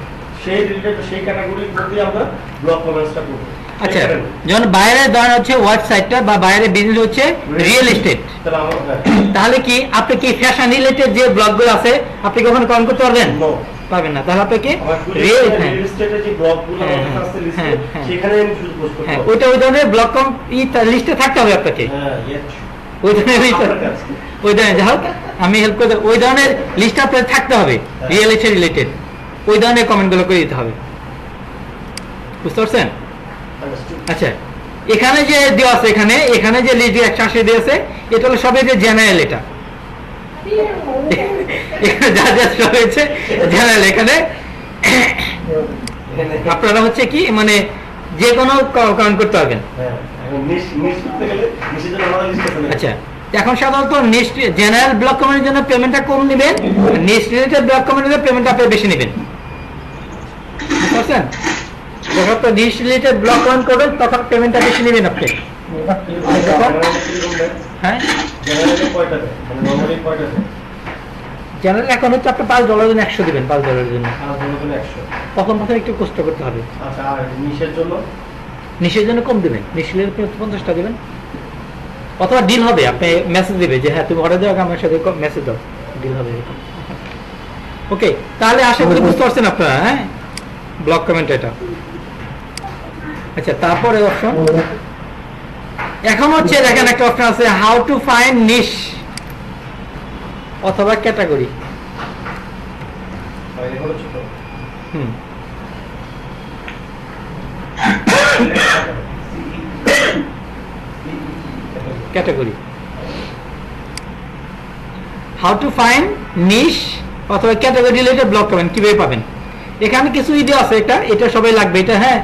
সেই রিলেটেড সেই ক্যাটাগরির মধ্যে আমরা ব্লগ কমেন্টসটা করবো। আচ্ছা, যখন বাইরে ধরেন হচ্ছে ওয়েবসাইটটা বা বাইরে বিজনেস হচ্ছে রিয়েল এস্টেট, তাহলে আমার তাহলে কি আপনি কি ফ্যাশন রিলেটেড যে ব্লগগুলো আছে আপনি কখনো কমেন্ট করতে পারবেন? পারবেন না। তাহলে আপনি কি রিয়েল এস্টেটের যে ব্লগগুলো আমাদের কাছে লিস্টে সেখানে আমি শুধু পোস্ট করতে পারবো। ওইটা ওই ধরনের ব্লগ কম লিস্টে থাকতে হবে আপনাকে। হ্যাঁ, ওই ধরনের যাই হোক আমি হেল্প করতে, ওই ধরনের লিস্ট আপনার থাকতে হবে রিয়েল এস্টেট রিলেটেড, ওই ধরনের কমেন্টগুলো করে দিতে হবে। বুঝতে পারছেন? আচ্ছা, এখানে যে দেওয়া আছে, এখানে যে লিস্ট 180 দেওয়া আছে এটা হলো সবই যে জেনারেল, এটা এখানে যা যা সব হয়েছে জেনারেল। এখানে আপনারা হচ্ছে কি মানে যে কোনো কমেন্ট করতে পারবেন। আচ্ছা, এখন সাধারণত জেনারেল ব্লক কমেন্টের জন্য পেমেন্টটা কম নেবেন, নিশ রিলেটেড ব্লক কমেন্টের পেমেন্টটা আপনি বেশি নেবেন। বুঝতে পারছেন? যখন আপনি নিশ রিলেটেড ব্লক কমেন্ট করবেন তখন পেমেন্টটা বেশি নেবেন আপনি। হ্যাঁ, জেনারেল এখন হচ্ছে আপনি $5 জন্য 100 দিবেন, $5 জন্য প্রথম একটু কষ্ট করতে হবে। আচ্ছা, আর নিশের জন্য কম দিবেন, নিশের 50 দিবেন, অথবা ডিল হবে, আপনি মেসেজ দিবে যে হ্যাঁ তুমি অর্ডার দাও, আমার সাথে মেসেজ দাও, ডিল হবে এরকম। ওকে, তাহলে আশা করি বুঝতে পারছেন আপনারা। হ্যাঁ, ব্লক কমেন্ট এটা। আচ্ছা, তারপরে অপশন এখন হচ্ছে দেখেন একটা অপশন আছে হাউ টু ফাইন্ড নিশ অথবা category. Category how to find niche অথবা ক্যাটাগরি রিলেটেড ব্লক কমেন্ট কিভাবে পাবেন? এখানে কিছু ভিডিও আছে, এটা সবাই লাগবে। এটা হ্যাঁ,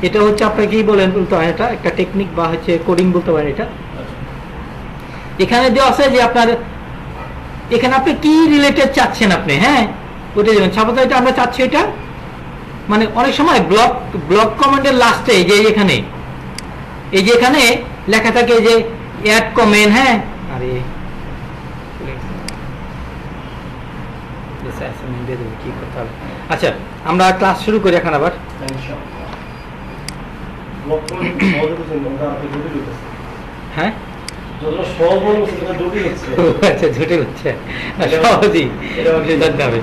এটা হচ্ছে আপনাকে কি বলেন বলতে হয়, এটা একটা টেকনিক বা হচ্ছে কোডিং বলতে পারেন। এটা এখানে দেওয়া আছে যে আপনার এখানে আপনি কি রিলেটেড চাচ্ছেন আপনি। হ্যাঁ, ওটা দেবেন। সাপোজ এটা আমরা চাচ্ছি, এটা মানে অনেক সময় ব্লক কমেন্টের লাস্টে এই যে এখানে লেখা থাকে যে অ্যাড কমেন্ট। হ্যাঁ, আরে কি করতে হবে। আচ্ছা, আমরা ক্লাস শুরু করি এখন আবার। হ্যাঁ, যতটা সহজ মনে হচ্ছে সেটা জটিল হচ্ছে। আচ্ছা জটিল হচ্ছে না, সহজই এটা জানতে হবে।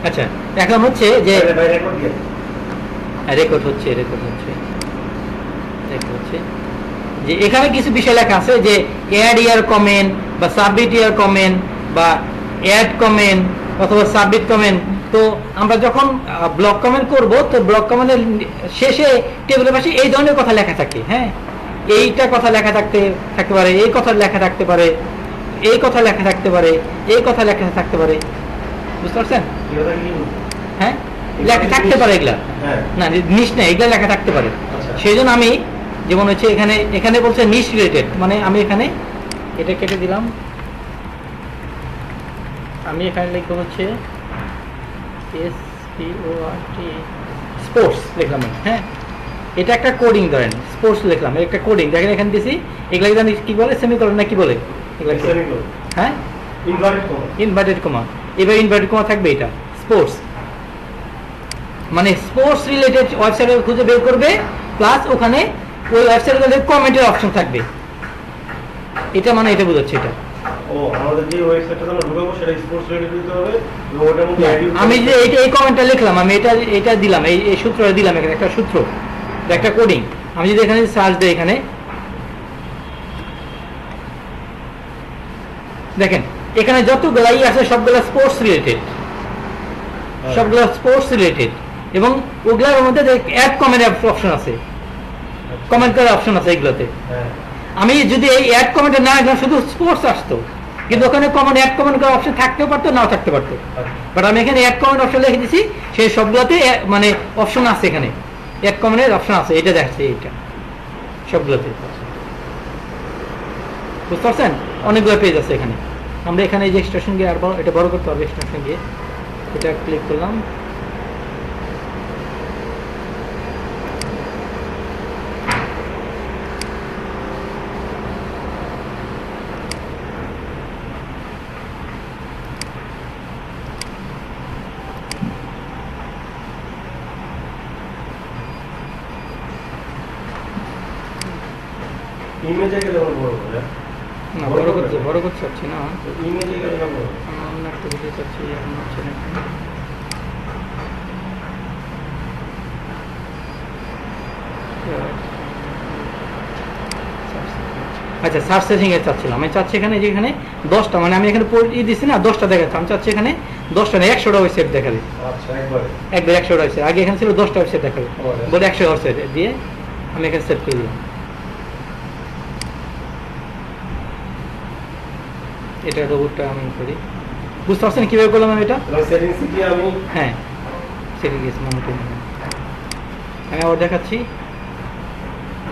আচ্ছা এখন হচ্ছে যে ভাই রেকর্ড দিয়ে রেকর্ড হচ্ছে যে এখানে কিছু বিষয় লেখা আছে যে অ্যাড ইয়ার কমেন্ট বা সাবমিট ইয়ার কমেন্ট বা অ্যাড কমেন্ট অথবা সাবমিট কমেন্ট। তো আমরা যখন ব্লক কমেন্ট করব তো ব্লক কমেন্টের শেষে টেবিলের পাশে এই ধরনের কথা লেখা থাকে। হ্যাঁ, এইটা কথা লেখা থাকতে পারে, এই কথা লেখা থাকতে পারে, এই কথা লেখা থাকতে পারে, এই কথা লেখা থাকতে পারে। বুঝতে পারছেন? এগুলো কি? হ্যাঁ, লেখা থাকতে পারে এগুলা। হ্যাঁ। না নিশ না, এগুলা লেখা থাকতে পারে। আচ্ছা। সেই জন্য আমি যেমন হচ্ছে এখানে বলছে নিশ রিলেটেড, মানে আমি এখানে এটা কেটে দিলাম, আমি এখানে লিখবো হচ্ছে স্পোর্টস লিখলাম। হ্যাঁ, এটা একটা কোডিং ধরেন, স্পোর্টস লিখলাম, একটা কোডিং দেখেন এখানে দিছি। এগুলা কি বলে, সেমিকোলন না কি বলে এগুলা? হ্যাঁ, ইনভার্টেড কমা। এবার ইনভার্টেড কমা থাকবে, এটা স্পোর্টস মানে স্পোর্টস রিলেটেড ওয়েবসাইট খুঁজে বের করবে, প্লাস ওখানে ওই ওয়েবসাইটের কমেন্টের অপশন থাকবে। এটা মানে এটা বোঝাচ্ছে এটা। ও আমাদের যে ওয়েবসাইটটা আমরা ঢুকাবো সেটা স্পোর্টস রিলেটেড দিতে হবে এবং ওটার মধ্যে আমি যে এই কমেন্টটা লিখলাম, আমি এটা দিলাম, এই সূত্রটা দিলাম, এখানে একটা সূত্র, একটা কোডিং। আমি যদি এখানে সার্চ দিই, এখানে দেখেন এখানে যতগুলাই আছে সবগুলা স্পোর্টস রিলেটেড, সবগুলা স্পোর্টস রিলেটেড, এবং ওগুলোর মধ্যে অ্যাড কমেন্ট অপশন আছে, কমেন্ট করার অপশন আছে এগুলোতে। হ্যাঁ। আমি যদি এই অ্যাড কমেন্টে না লিখলাম, শুধু স্পোর্টস আসতো, কিন্তু ওখানে অ্যাড কমেন্ট করার অপশন থাকতেও পারতো, নাও থাকতে পারতো। বাট আমি এখানে অ্যাড কমেন্ট অপশন লিখে দিচ্ছি, সেই সবগুলোতে মানে অপশন আছে, এখানে অ্যাড কমেন্টের অপশন আছে, এটা দেখাচ্ছে, এইটা সবগুলোতে। বুঝতে পারছেন? অনেকগুলো পেজ আছে এখানে। আমরা এখানে এই যে এক্সটেনশন গিয়ে আর এটা বড় করতে হবে, এক্সটেনশন গিয়ে এটা ক্লিক করলাম। ইমেজে গেলে বড় করে না বড় করতে চাচ্ছি না, ইমেজে গেলে না বড় অন্য একটা ভিডিও চাচ্ছি, এখন হচ্ছে না। আচ্ছা, সার্চ সেটিং এ চাচ্ছিলাম, আমি চাচ্ছি এখানে যে এখানে 10টা, মানে আমি এখানে দিচ্ছি না, 10টা দেখাচ্ছি, আমি চাচ্ছি এখানে 10টা না 100টা ওয়েবসাইট দেখাবে। আচ্ছা একবারে একবার 100টা ওয়েবসাইট, আগে এখানে ছিল 10টা ওয়েবসাইট দেখাবে, বলে 100 ওয়েবসাইট দিয়ে আমি এখানে সেট করে দিলাম। এটা রোবটটা আমি করি, বুঝতে পারছেন কিভাবে করলাম আমি এটা? সেটিংস দিয়ে আমি হ্যাঁ সেটিং গেছি, আমি আবার দেখাচ্ছি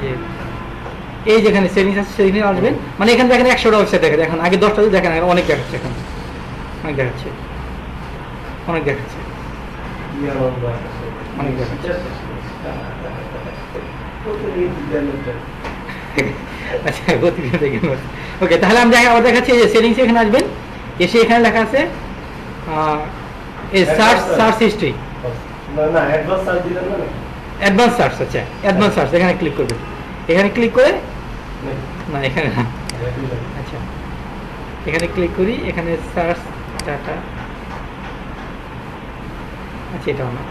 যে এই যেখানে সেটিংস আছে, সেটিংসে আসবেন, মানে এখানে দেখেন 100টা ওয়েবসাইট দেখে, দেখেন আগে 10টা দেখেন, অনেক দেখাচ্ছে, এখন অনেক দেখাচ্ছে, অনেক দেখাচ্ছে, অনেক দেখাচ্ছে। আচ্ছা গতিবিধি দেখেন। ওকে, তাহলে আমি আবার দেখাচ্ছি যে সেটিংস এখানে আসবেন, এসে এখানে লেখা আছে সার্চ হিস্ট্রি, না অ্যাডভান্স সার্চ দিলেন না, অ্যাডভান্স সার্চ। আচ্ছা অ্যাডভান্স সার্চ, এখানে ক্লিক করবেন, এখানে ক্লিক করে না, এখানে না, আচ্ছা এখানে ক্লিক করি, এখানে সার্চ ডাটা, আচ্ছা এটাও না,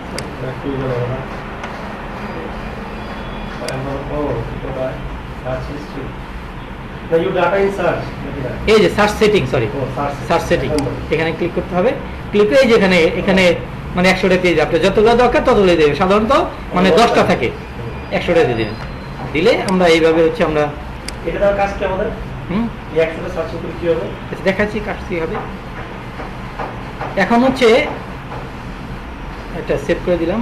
এই যে search setting, sorry search setting, এখানে ক্লিক করতে হবে। ক্লিক করে এই যে এখানে মানে 100টা পেজ, আপনার যতগুলো দরকার ততগুলো দেবে, সাধারণত মানে 10টা থাকে, 100টা দিয়ে দেবেন, দিলে আমরা এইভাবে হচ্ছে আমরা এটা তার কাজ কি আমাদের এই 100টা সার্চ করে কি হবে দেখাচ্ছি, কাজ কি হবে। এখন হচ্ছে এটা সেভ করে দিলাম।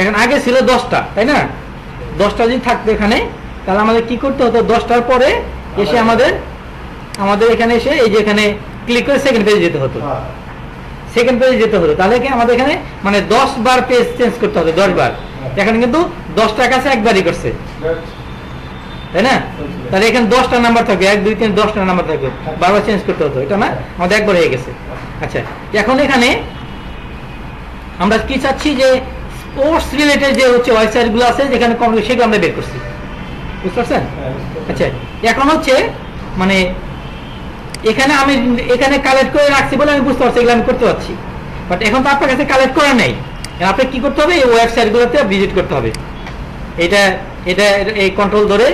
এখন আগে ছিল 10টা, তাই না? 10টা যদি থাকতো এখানে, তাহলে আমাদের কি করতে হতো, 10টার পরে এসে আমাদের এখানে এসে এই যে এখানে ক্লিক করে সেকেন্ড পেজে যেতে হতো, সেকেন্ড পেজে যেতে হতো। তাহলে কি আমাদের এখানে মানে 10 বার পেজ চেঞ্জ করতে হতো, 10 বার। এখানে কিন্তু 10টার কাছে একবারই করছে, তাই না? তাহলে এখানে 10টা নাম্বার থাকবে, 1 2 3 10টা নাম্বার থাকবে, বারবার চেঞ্জ করতে হতো, এটা না আমাদের একবার হয়ে গেছে। আচ্ছা এখন এখানে আমরা কি চাচ্ছি যে স্পোর্টস রিলেটেড যে হচ্ছে ওয়েবসাইট গুলো আছে যেখানে সেগুলো আমরা বের করছি, বুঝতে পারছেন? হ্যাঁ, আচ্ছা, এখন হচ্ছে মানে এখানে আমি এখানে কালেক্ট করে রাখছি বলে আমি বুঝতে পারছি এগুলো আমি করতে পারছি, বাট এখন তো আপনার কাছে কালেক্ট করা নেই। আপনার কি করতে হবে, এই ওয়েবসাইটগুলোতে ভিজিট করতে হবে। এটা এটা এই কন্ট্রোল ধরে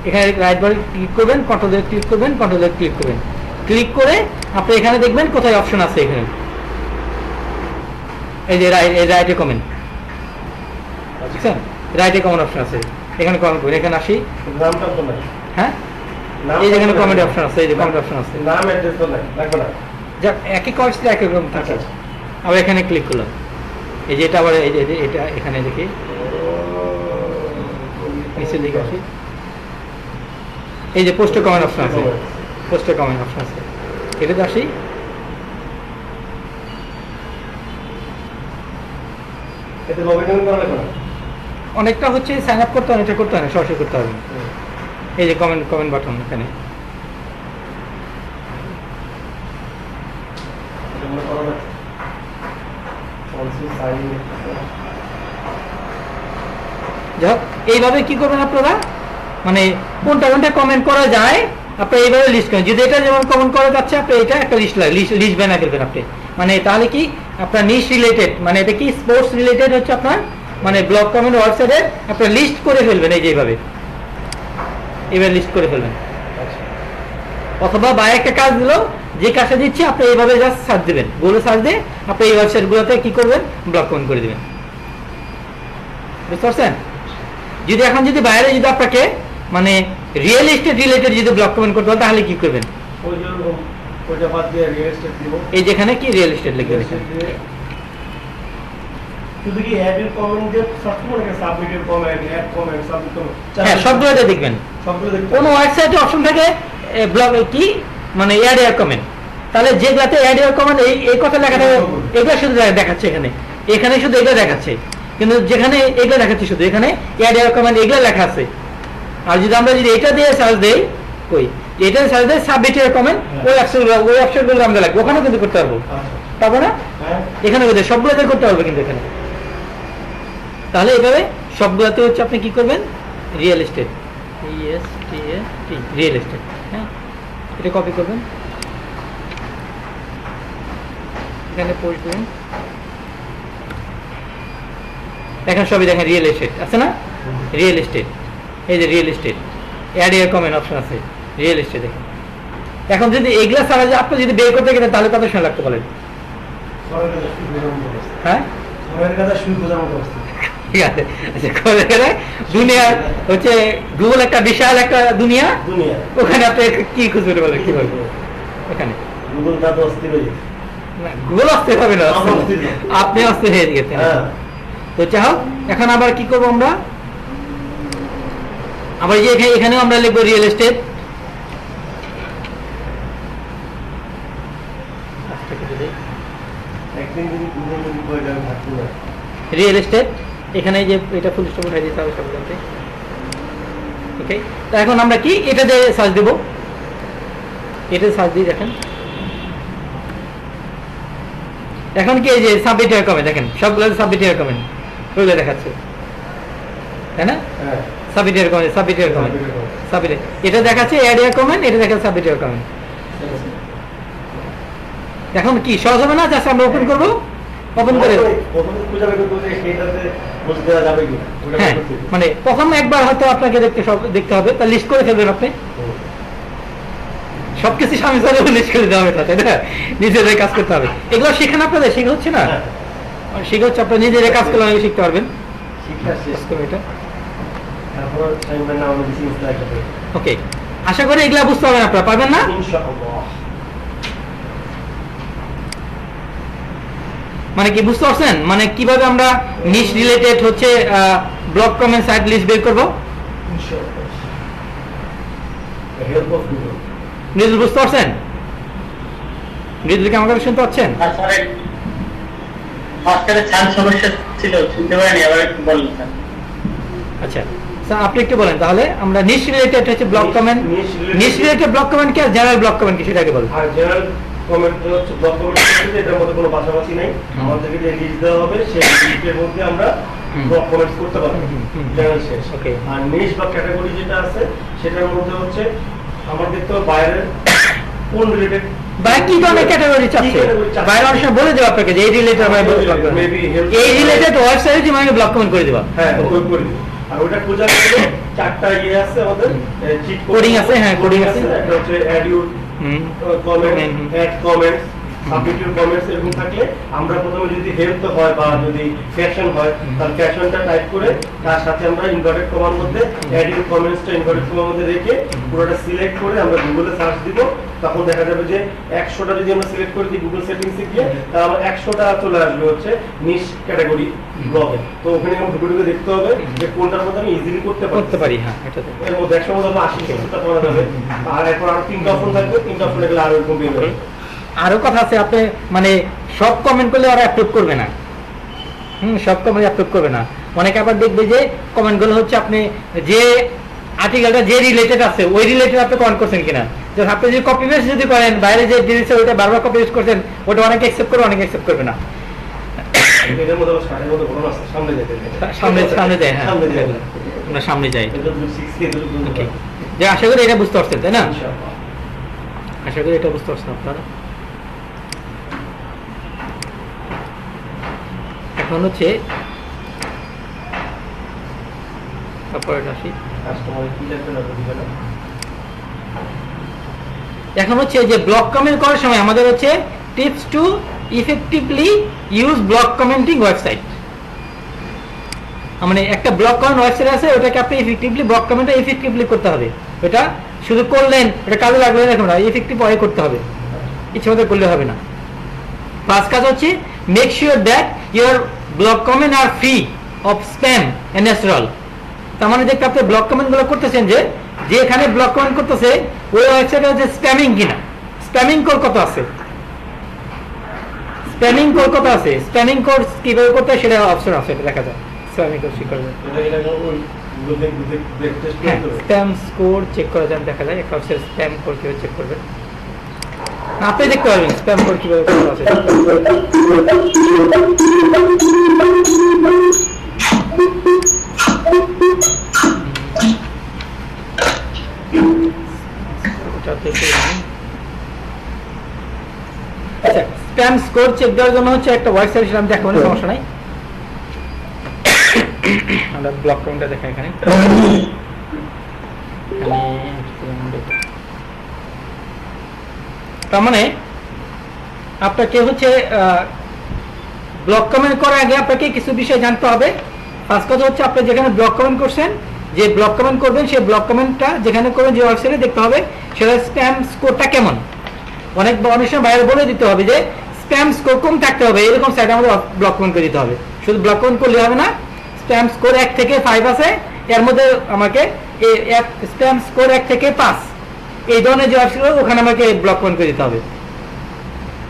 এখানে রাইট বারে ক্লিক করবেন, কন্ট্রোল ধরে ক্লিক করবেন, কন্ট্রোল ধরে ক্লিক করবেন, ক্লিক করে আপনি এখানে দেখবেন কোথায় অপশন আছে। এখানে এই যে রাইটে কমেন্ট, বুঝছেন? রাইটে কমেন্ট অপশন আছে, এখানে কমেন্ট করুন। এখানে আসি, নামটা তো নাই, হ্যাঁ নাম এই যেখানে কমেন্ট অপশন আছে, এই যে কমেন্ট অপশন আছে, নাম অ্যাড্রেস তো নাই, লাগবে না। যাক একই কমেন্টস একই রকম থাকে। আচ্ছা। আবার এখানে ক্লিক করলাম, এই যে এটা আবার এই যে এটা এখানে দেখি নিচে দিকে আসি, এই যে পোস্টে কমেন্ট অপশন আছে, পোস্টে কমেন্ট অপশন আছে, এটাতে আসি। এতে লগইন করা লাগবে না। অনেকটা হচ্ছে সাইন আপ করতে হয়, এটা করতে হয় না, সরাসরি করতে হবে। এই যে কমেন্ট বাটন এখানে, এটা মনে করা লাগবে। Also sign in. যাক এইভাবে কি করবেন আপনারা, মানে কোনটা কোনটা কমেন্ট করা যায় আপনি এইভাবে লিস্ট করেন। যদি এটা যেমন কমেন্ট করা যাচ্ছে আপনি এটা একটা লিস্ট বানিয়ে ফেলবেন আপনি, মানে তাহলে কি আপনার নিশ রিলেটেড, মানে এটা কি স্পোর্টস রিলেটেড হচ্ছে আপনার, মানে ব্লগ কমেন্ট ওয়েবসাইটে আপনার লিস্ট করে ফেলবেন। এই যে এইভাবে এবার লিস্ট করে ফেলবেন, অথবা বা একটা কাজ দিল, যে কাজটা দিচ্ছে আপনি এইভাবে জাস্ট সার্চ দিবেন, গুগলে সার্চ দিয়ে আপনি এই ওয়েবসাইটগুলোতে কি করবেন, ব্লগ কমেন্ট করে দিবেন। বুঝতে পারছেন? যদি এখন যদি বাইরে যদি আপনাকে মানে রিয়েল এস্টেট রিলেটেড যদি ব্লগ কমেন্ট করতে হয় তাহলে কি করবেন, ওই যে ওইটা বাদ দিয়ে রিয়েল এস্টেট দিব। এই যেখানে কি রিয়েল এস্টেট লিখবেন এখানে। শুধু কি অ্যাডের কমেন্ট দিয়ে সার্চ করব নাকি submitted comment, add comment, submit comment? হ্যাঁ সবগুলোতে দেখবেন, সবগুলো দেখতে কোন ওয়েবসাইটে অপশন থাকে ব্লগে কি মানে অ্যাড এর কমেন্ট, তাহলে যেগুলাতে অ্যাড এর কমেন্ট এই কথা লেখা থাকে এগুলো শুধু দেখাচ্ছে এখানে, এখানে শুধু এগুলো দেখাচ্ছে, কিন্তু যেখানে এগুলো দেখাচ্ছে শুধু এখানে অ্যাড এর কমেন্ট এগুলো লেখা আছে। আর যদি আমরা যদি এটা দিয়ে সার্চ দেই, কই এটা সার্চ দেই সাবমিট এর কমেন্ট, ওই অপশনগুলো আমরা লাগবে, ওখানেও কিন্তু করতে পারবো, আচ্ছা। পারবো না? হ্যাঁ। এখানে সবগুলোতে করতে পারবে কিন্তু এখানে। তাহলে এভাবে সবগুলোতে হচ্ছে আপনি কি করবেন, রিয়েল এস্টেট, রিয়েল এস্টেট, হ্যাঁ এটা কপি করবেন, এখানে পোস্ট দেবেন। দেখেন সবই দেখেন রিয়েল এস্টেট আছে না, রিয়েল এস্টেট, এই যে রিয়েল এস্টেট অ্যাড এর কমেন্ট অপশন আছে, রিয়েল এস্টেট দেখেন। এখন যদি এগুলা ছাড়া যে আপনি যদি বের করতে গেলেন তাহলে কত সময় লাগতে পারেন? হ্যাঁ সময়ের কথা শুরু করার মতো অবস্থা। ঠিক আছে, আচ্ছা করে গেলে দুনিয়া হচ্ছে গুগল একটা বিশাল একটা দুনিয়া, দুনিয়া ওখানে আপনি কি খুঁজতে বলেন কি বলবো ওখানে গুগল দাদা অস্থির হয়ে গেছে। গুগল আসতে হবে না, আমরা অস্থির না। আপনি অস্থির হয়ে গেছেন। হ্যাঁ। তো যাই হোক, এখন আবার কি করবো আমরা, আবার যে এখানেও আমরা লিখবো রিয়েল এস্টেট, একদিন যদি গুগল যদি বই যাবে থাকতে না। রিয়েল এস্টেট এখানে যে এটা ফুল স্টপ উঠাই দিতে হবে সবগুলোতে। ওকে, তো এখন আমরা কি এটা দিয়ে সার্চ দেবো, এটা সার্চ দিয়ে দেখেন এখন কি এই যে সাবমিট এর কমেন্ট দেখেন সবগুলো সাবমিট এর কমেন্ট ওইগুলো দেখাচ্ছে, তাই না? হ্যাঁ। সাবমিট এর কমেন্ট, সাবমিট এর কমেন্ট, সাবমিট এটা দেখাচ্ছে অ্যাড এর কমেন্ট, এটা দেখাচ্ছে সাবমিট এর কমেন্ট। এখন কি সহজ হবে না, জাস্ট আমরা ওপেন করবো, ওপেন করে প্রথমে খুঁজে বের করতে সেটাতে বুঝ দেওয়া যাবে কি ওটা হ্যাঁ করতে। মানে প্রথম একবার হয়তো আপনাকে দেখতে হবে, তা লিস্ট করে ফেলবেন আপনি সবকিছু স্বামী চলে লিস্ট করে দেওয়া হবে, তাই না? নিজেদের কাজ করতে হবে, এগুলো শেখানো আপনাদের শেখা হচ্ছে না, হ্যাঁ। শেখা হচ্ছে আপনার নিজেদের কাজ করলে অনেক শিখতে পারবেন। শিক্ষা শেষ করে এটা তারপর টাইমের নাম বেশি ইনস্টা করতে। ওকে, আশা করি এগুলা বুঝতে পারবেন, আপনারা পারবেন না? ইনশাআল্লাহ। মানে কি বুঝতে পারছেন, মানে কিভাবে আমরা নিশ রিলেটেড হচ্ছে ব্লগ কমেন্ট সাইট লিস্ট বের করবো, ইনশাআল্লাহ। Help of Google. নিজে বুঝতে পারছেন? নিজে কি আমার কথা শুনতে পাচ্ছেন? তারপরে মাস্টারের চাল সমস্যা ছিল, শুনতে পারেনি, আবার একটু বলুন স্যার। আচ্ছা স্যার আপনি একটু বলেন তাহলে, আমরা নিশ রিলেটেড হচ্ছে blog comment, niche related blog comment কি আর জেনারেল ব্লগ কমেন্ট কি সেটাকে বলুন। আর জেনারেল কমেন্ট হচ্ছে ব্লক কমেন্ট করতে এটার মধ্যে কোনো পাশাপাশি নাই, আমাদেরকে যে লিস্ট দেওয়া হবে সেই লিস্টের মধ্যে আমরা ব্লক কমেন্ট করতে পারবো, জেনারেল শেষ। ওকে। আর নিশ বা ক্যাটাগরি যেটা আছে সেটার মধ্যে হচ্ছে আমার দেখতে হবে বাইরের কোন রিলেটেড বাইরে কি ধরনের ক্যাটাগরি চাচ্ছে, বাইরে অনেক সময় বলে দেবো আপনাকে যে এই রিলেটেড এই রিলেটেড ওয়েবসাইটে মানে ব্লক কমেন্ট করে দেবো। হ্যাঁ ওই করে দিই। আর ওটা খোঁজার জন্য চারটা ইয়ে আছে আমাদের, চিট কোডিং আছে, হ্যাঁ কোডিং আছে। একটা হচ্ছে add your comment, add comments, submit your comments, এরকম থাকলে আমরা প্রথমে যদি হেল্প হয় বা যদি ক্যাপশন হয় তাহলে ক্যাপশনটা টাইপ করে তার সাথে আমরা ইনভার্টেড কমার মধ্যে অ্যাড ইউর কমেন্টসটা ইনভার্টেড কমার মধ্যে রেখে পুরোটা সিলেক্ট করে আমরা গুগলে সার্চ দিব। তখন দেখা যাবে যে 100টা যদি আমরা সিলেক্ট করে দিই গুগল সেটিংসে গিয়ে, তাহলে আমার 100টা চলে আসবে হচ্ছে নিশ ক্যাটাগরি ব্লগে। তো ওখানে আমার ঢুকে দেখতে হবে যে কোনটার মধ্যে আমি ইজিলি করতে পারি। হ্যাঁ এটা তো এর মধ্যে 100 মধ্যে 80-70টা করা যাবে। আর এখন আর 3টা অপশন থাকবে, 3টা অপশন এগুলো আরো এরকম বের হবে। আরো কথা আছে, আপনি মানে সব কমেন্ট করলে ওরা অ্যাপ্রুভ করবে না। সব কমেন্ট অ্যাপ্রুভ করবে না। অনেকে আবার দেখবে যে কমেন্ট গুলো হচ্ছে আপনি যে আর্টিকেলটা যে রিলেটেড আছে ওই রিলেটেড আপনি কমেন্ট করছেন কিনা। যে আপনি যদি কপি পেস্ট যদি করেন বাইরে যে দিয়েছে ওইটা বারবার কপি পেস্ট করছেন, ওটা অনেকে অ্যাকসেপ্ট করবে, অনেকে অ্যাকসেপ্ট করবে না। এর মধ্যে সাইডের মধ্যে বড় আছে, সামনে যেতে সামনে যায়। হ্যাঁ আমরা সামনে যাই। Okay. যে আশা করি এটা বুঝতে পারছেন, তাই না? আশা করি এটা বুঝতে পারছেন আপনারা। এখন হচ্ছে তারপরে আসি, এখন হচ্ছে যে ব্লক কমেন্ট করার সময় আমাদের হচ্ছে tips to effectively use blog commenting website. মানে একটা ব্লক কমেন্ট ওয়েবসাইট আছে, ওটাকে আপনি ইফেক্টিভলি ব্লক কমেন্টটা ইফেক্টিভলি করতে হবে। এটা শুধু করলেন এটা কাজে লাগবে না, এখন ইফেক্টিভ ওয়ে করতে হবে, ইচ্ছে মতো করলে হবে না। ফার্স্ট কাজ হচ্ছে make sure that your blog comment are free of spam and natural. তার মানে দেখতে আপনি ব্লক কমেন্ট গুলো করতেছেন যে এখানে ব্লক কমেন্ট করতেছে ওই ওয়েবসাইটে হচ্ছে স্প্যামিং কিনা, স্প্যামিং কোড কত আছে, স্প্যামিং কোড কত আছে, স্প্যামিং কোড কিভাবে করতে হয় সেটা অপশন আছে, এটা দেখা যায়। স্প্যামিং কোড চেক করবেন, স্প্যাম স্কোর চেক করা যান, দেখা যায় একটা অপশন স্প্যাম কোড কিভাবে চেক করবেন। আপনি দেখতে পারবেন স্প্যাম কোড কিভাবে করতে আছে। আচ্ছা, স্প্যাম স্কোর চেক দেওয়ার জন্য হচ্ছে একটা ওয়েবসাইট আমি দেখাবো, সমস্যা নাই। আমরা ব্লক কমেন্টটা দেখা এখানে, তার মানে আপনাকে হচ্ছে ব্লক কমেন্ট করার আগে আপনাকে কিছু বিষয় জানতে হবে। ফার্স্ট কথা হচ্ছে আপনি যেখানে ব্লক কমেন্ট করছেন, যে ব্লক কমেন্ট করবেন সেই ব্লক কমেন্টটা যেখানে করবেন যে ওয়েবসাইটে দেখতে হবে সেটা স্প্যাম স্কোরটা কেমন। অনেক সময় বাইরে বলে দিতে হবে যে স্প্যাম স্কোর কম থাকতে হবে, এরকম সাইটে আমাদের ব্লক কমেন্ট করে দিতে হবে। শুধু ব্লক কমেন্ট করলে হবে না, স্প্যাম স্কোর 1 থেকে 5 আছে, এর মধ্যে আমাকে স্প্যাম স্কোর 1 থেকে 5 এই ধরনের যে ওয়েবসাইট ওখানে আমাকে ব্লক কমেন্ট করে দিতে হবে।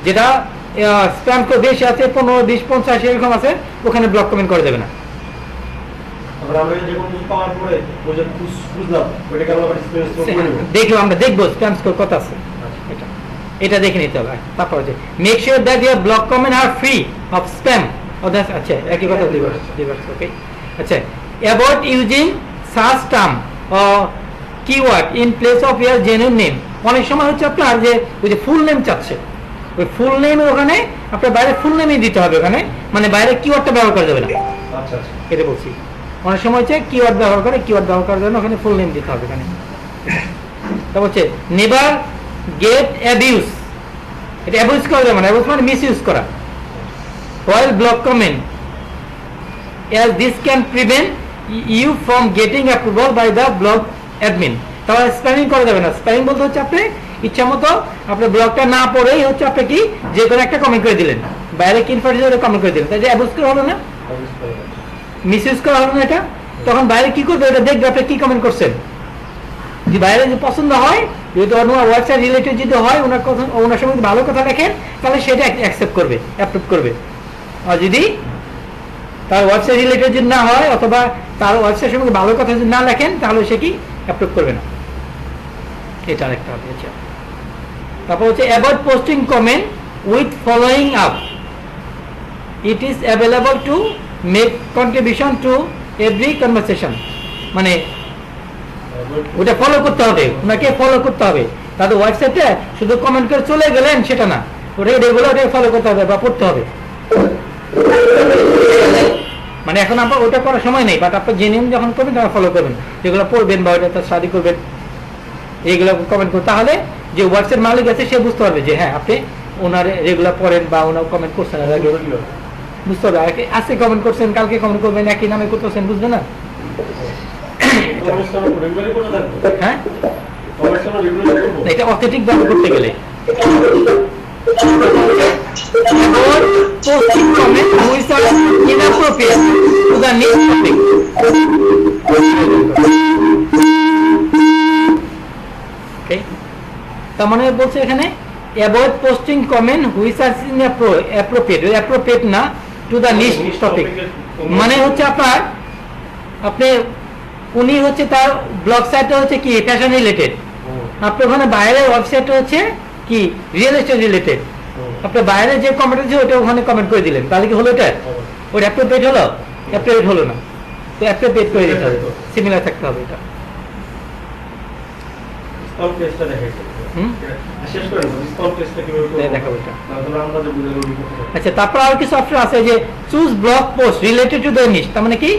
যেটা স্প্যাম স্কোর বেশি আছে 15, 20, 50 এরকম আছে, ওখানে ব্লক কমেন্ট করে দেবে না। দেখলাম, আমরা দেখবো স্প্যাম স্কোর কত আছে, এটা দেখে নিতে হবে। তারপর যে make sure that your blog comment are free of spam. আচ্ছা একই কথা ওকে। আচ্ছা, avoid using search term keyword in place of your genuine name. অনেক সময় হচ্ছে আপনার যে ওই যে ফুল নেম চাচ্ছে, ওই ফুল নেম ওখানে আপনার বাইরে ফুল নেমই দিতে হবে, ওখানে মানে বাইরে কিওয়ার্ডটা ব্যবহার করা যাবে না। আচ্ছা এটা বলছি, অনেক সময় হচ্ছে কিওয়ার্ড ব্যবহার করে, কিওয়ার্ড ব্যবহার করার জন্য ওখানে ফুল নেম দিতে হবে এখানে। তা হচ্ছে নেভার গেট অ্যাবিউজ, এটা অ্যাবিউজ করা যাবে না, অ্যাবিউজ মানে মিসইউজ করা। while block comment, as this can prevent you from getting approval by the blog admin. তাহলে স্প্যামিং করা যাবে না। স্প্যামিং বলতে হচ্ছে আপনি ইচ্ছা মতো আপনার ব্লগটা না পড়েই হচ্ছে আপনি কি যে কোনো একটা কমেন্ট করে দিলেন, বাইরে কি ইনফরমেশন কমেন্ট করে দিলেন, তাই যে অ্যাবিউজ করা হলো না, মিসইউজ করা হলো না। এটা তখন বাইরে কি করবে, এটা দেখবে আপনি কি কমেন্ট করছেন। যদি বাইরে যদি পছন্দ হয়, যদি ওনার ওয়েবসাইট রিলেটেড যদি হয়, ওনার কথা ওনার সঙ্গে ভালো কথা লেখেন, তাহলে সেটা অ্যাকসেপ্ট করবে, অ্যাপ্রুভ করবে। আর যদি তার ওয়েবসাইট রিলেটেড যদি না হয় অথবা তার ওয়েবসাইট সঙ্গে ভালো কথা যদি না লেখেন, তাহলে সে কি অ্যাপ্রুভ করবে না। এটা আরেকটা আছে। তারপর হচ্ছে avoid posting comment with following up, it is available to make contribution to every conversation. মানে ওটা ফলো করতে হবে, ওনাকে ফলো করতে হবে। তাদের ওয়েবসাইটে শুধু কমেন্ট করে চলে গেলেন সেটা না, ওটাকে রেগুলার ওটাকে ফলো করতে হবে বা পড়তে হবে। মানে এখন আপনার ওটা করার সময় নেই, বাট আপনার জেনুইন যখন করবেন তখন ফলো করবেন, যেগুলো পড়বেন বা ওটা স্টাডি করবেন, এইগুলো কমেন্ট করতে। তাহলে যে ওয়াটসঅ্যাপ মালিক আছে সে বুঝতে পারবে যে হ্যাঁ আপনি ওনার রেগুলার পড়েন বা ওনার কমেন্ট করছেন, বুঝতে হবে। আজকে কমেন্ট করছেন, কালকে কমেন্ট করবেন, একই নামে করতেছেন, বুঝবে না? হ্যাঁ, এটা অথেন্টিক ভাবে করতে গেলে posting comment which are inappropriate to the next topic. Okay, তার মানে বলছে এখানে avoid posting comment which are inappropriate না to the next topic। মানে হচ্ছে আপনার আপনি উনি হচ্ছে তার ব্লগ সাইটটা হচ্ছে কি ফ্যাশন রিলেটেড, আপনি ওখানে বাইরের ওয়েবসাইটটা হচ্ছে কি রিয়েল এস্টেট রিলেটেড, আপনার বাইরে যে কমেন্ট আছে ওটা ওখানে কমেন্ট করে দিলেন, তাহলে কি হলো? এটা ওটা অ্যাপ্রোপ্রিয়েট হলো? অ্যাপ্রোপ্রিয়েট হলো না, তো অ্যাপ্রোপ্রিয়েট করে দিতে হবে, সিমিলার থাকতে হবে। এটা আচ্ছা, তারপর আর কিছু অপশন আছে যে choose blog post related to the niche, তার মানে কি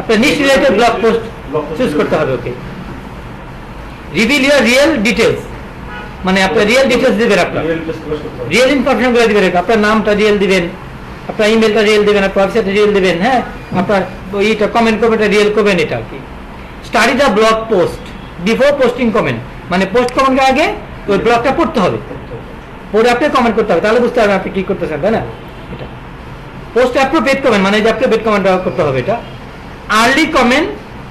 আপনার niche related blog post choose করতে হবে। Okay, reveal your real details, মানে আপনার রিয়েল ডিটেলস দিবেন, আপনার রিয়েল ইনফরমেশন গুলো দিবেন, আপনার নামটা রিয়েল দিবেন, আপনার ইমেলটা রিয়েল দিবেন, আপনার ওয়েবসাইটটা রিয়েল দিবেন, হ্যাঁ আপনার এইটা কমেন্ট করবেনটা রিয়েল করবেন। এটা কি study the blog post before posting comment, মানে পোস্ট কমেন্টের আগে ওই ব্লগটা পড়তে হবে, পড়ে আপনি কমেন্ট করতে হবে, তাহলে বুঝতে পারবেন আপনি কি করতেছেন, তাই না? এটা পোস্ট অ্যাপ্রোপ্রিয়েট কমেন্ট, মানে যে অ্যাপ্রোপ্রিয়েট কমেন্ট করতে হবে। এটা early comment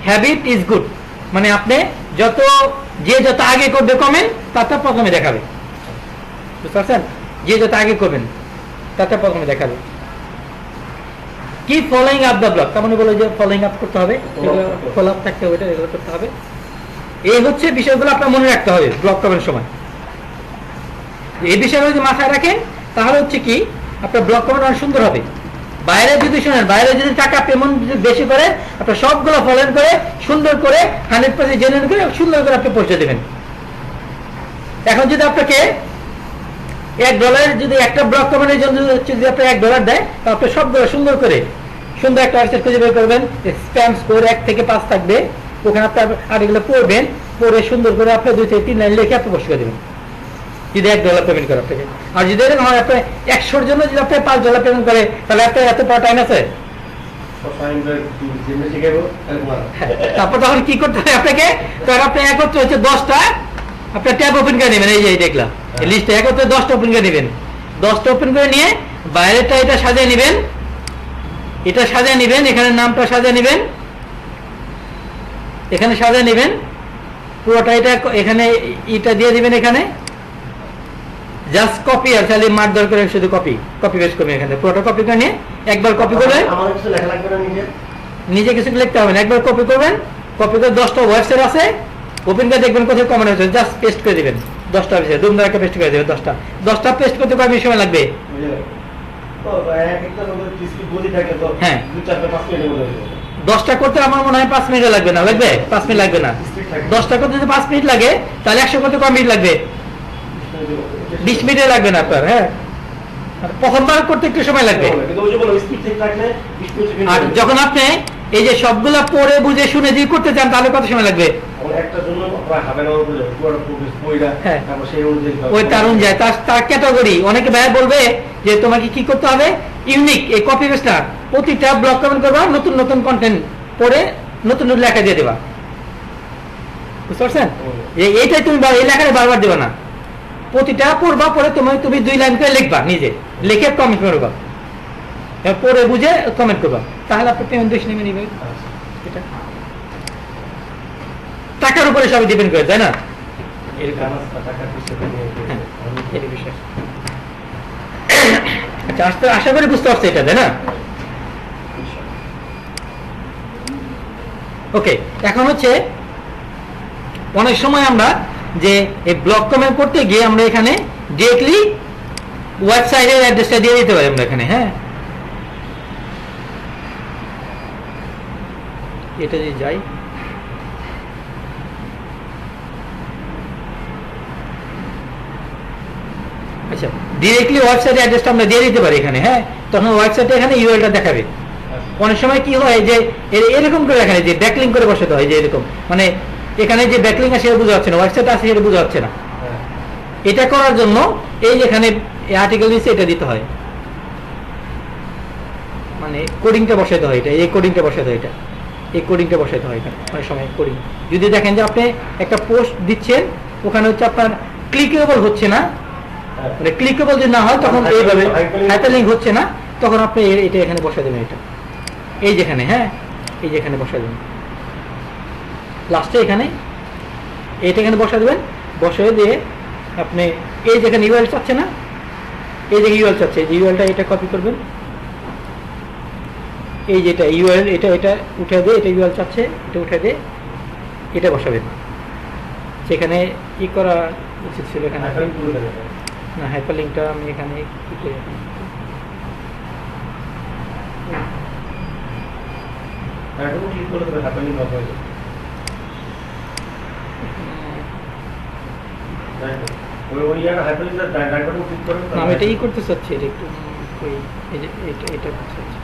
habit is good, মানে আপনি যত আগে করবে কমেন্ট তারটা প্রথমে দেখাবে, বুঝতে পারছেন? যে যত আগে করবেন তারটা প্রথমে দেখাবে। কি ফলোইং আপ দ্য ব্লগ, তার মানে বলে যে ফলোইং আপ করতে হবে, ফলো আপ থাকতে হবে, এগুলো করতে হবে। এই হচ্ছে বিষয়গুলো আপনার মনে রাখতে হবে ব্লগ করার সময়। এই বিষয়গুলো যদি মাথায় রাখেন তাহলে হচ্ছে কি আপনার ব্লগ কমেন্ট অনেক সুন্দর হবে। বাইরে যদি শোনেন, বাইরে যদি টাকা পেমেন্ট বেশি করে আপনার সবগুলো ফলো করে সুন্দর করে 100% জেনুইন করে সুন্দর করে আপনি পৌঁছে দেবেন। এখন যদি আপনাকে $1 যদি একটা ব্লগ কমেন্টের জন্য যদি আপনি $1 দেয়, তো আপনি সবগুলো সুন্দর করে সুন্দর একটা ওয়েবসাইট খুঁজে বের করবেন, স্প্যাম স্কোর 1 থেকে 5 থাকবে, ওখানে আপনার আর্টিকেল পড়বেন, পড়ে সুন্দর করে আপনি 2 থেকে 3 লাইন লিখে আপনি পোস্ট করে দেবেন, যদি $1 পেমেন্ট করে আপনাকে। আর যদি এরকম হয় আপনি 100-র জন্য যদি আপনি $5 পেমেন্ট করে, তাহলে আপনার এত পাওয়ার টাইম আছে? তারপর তখন কি করতে হবে আপনাকে? তখন আপনি একত্রে হচ্ছে 10টা আপনার ট্যাব ওপেন করে নেবেন, এই যে দেখলাম লিস্টে একত্রে 10টা ওপেন করে নেবেন, 10টা ওপেন করে নিয়ে বাইরেটা এটা সাজিয়ে নেবেন, এটা সাজিয়ে নেবেন, এখানে নামটা সাজিয়ে নেবেন, এখানে সাজিয়ে নেবেন পুরোটা, এটা এখানে এটা দিয়ে দিবেন, এখানে জাস্ট কপি আর খালি মার্ক দরকার, শুধু কপি পেস্ট করবেন, এখানে পুরোটা কপি করে নিয়ে একবার কপি করবেন, নিজে কিছু লিখতে হবে না, একবার কপি করবেন, কপি করে 10টা ওয়েবসাইট আছে ওপেন করে দেখবেন কোথায় কমেন্ট হয়েছে, জাস্ট পেস্ট করে দিবেন 10টা ওয়েবসাইট, দুমদার একটা পেস্ট করে দেবেন, 10টা পেস্ট করতে কয় মিনিট সময় লাগবে? হ্যাঁ, 10টা করতে আমার মনে হয় 5 মিনিট লাগবে না, লাগবে 5 মিনিট লাগবে না। 10টা করতে যদি 5 মিনিট লাগে তাহলে 100 করতে কয় মিনিট লাগবে? 20 মিনিটে লাগবে না আপনার। হ্যাঁ, প্রথমবার করতে একটু সময় লাগবে। আর যখন আপনি এই যে সবগুলা পড়ে বুঝে শুনে দিয়ে করতে চান তাহলে কত সময় লাগবে? ওই তার অনুযায়ী তার ক্যাটাগরি, অনেকে ভাই বলবে যে তোমাকে কি করতে হবে, ইউনিক এই কপি পেস্টটা প্রতিটা ব্লগ কমেন্ট করবা, নতুন নতুন কন্টেন্ট পড়ে নতুন নতুন লেখা দিয়ে দেবা, বুঝতে পারছেন? এইটাই তুমি এই লেখাটা বারবার দেবা না, প্রতিটা পড়বা, পড়ে তুমি 2 লাইন করে লিখবা, নিজে লিখে কমেন্ট করবা, পড়ে বুঝে কমেন্ট করবা, তাহলে আপনি পেমেন্ট বেশি নেমে নিবে। এটা টাকার উপরে সবই ডিপেন্ড করে, তাই না? আচ্ছা, আশা করি বুঝতে পারছি এটা, তাই না? ওকে, এখন হচ্ছে অনেক সময় আমরা যে এই ব্লক কমেন্ট করতে গিয়ে আমরা এখানে ডিরেক্টলি ওয়েবসাইটের অ্যাড্রেসটা দিয়ে দিতে পারি আমরা এখানে। হ্যাঁ, এটা যে যাই, আচ্ছা ডিরেক্টলি ওয়েবসাইটের অ্যাড্রেসটা আমরা দিয়ে দিতে পারি এখানে। হ্যাঁ, তখন ওয়েবসাইটে এখানে ইউআরএলটা দেখাবে। অনেক সময় কি হয় যে এরকম করে এখানে যে ব্যাকলিঙ্ক করে বসাতে হয়, যে এরকম মানে এখানে যে ব্যাকলিঙ্ক আছে সেটা বোঝা যাচ্ছে না, ওয়েবসাইট আছে সেটা বোঝা যাচ্ছে না। এটা করার জন্য এই যেখানে আর্টিকেল দিচ্ছে এটা দিতে হয়, মানে কোডিংটা বসাতে হয়, এটা এই কোডিংটা বসাতে হয়, এটা এই কোডিংটা বসাতে হয় এখানে। অনেক সময় কোডিং যদি দেখেন যে আপনি একটা পোস্ট দিচ্ছেন ওখানে হচ্ছে আপনার ক্লিকেবল হচ্ছে না, মানে ক্লিকেবল যদি না হয় তখন এইভাবে হাইপারলিঙ্ক হচ্ছে না, তখন আপনি এটা এখানে বসাই দেবেন, এটা এই যেখানে। হ্যাঁ, এই যেখানে বসাই দেবেন লাস্টে এখানে, এটা এখানে বসাই দেবেন। বসাই দিয়ে আপনি এই যেখানে ইউআরএল চাচ্ছে না, এই যে ইউআরএল চাচ্ছে, এই ইউআরএলটা এটা কপি করবেন, এই যেটা ইউআরএল এটা এটা উঠে দিয়ে, এটা ইউআরএল চাচ্ছে এটা উঠে দিয়ে এটা বসাবেন। সেখানে ই করা উচিত ছিল এখানে না, হাইপারলিঙ্কটা আমি এখানে কি করি, ক্লিক করে দেবে, হাইপারলিংক অফ হয়ে যাবে। আমি এটাই করতে চাচ্ছি, এটা একটু এটা করতে চাচ্ছি।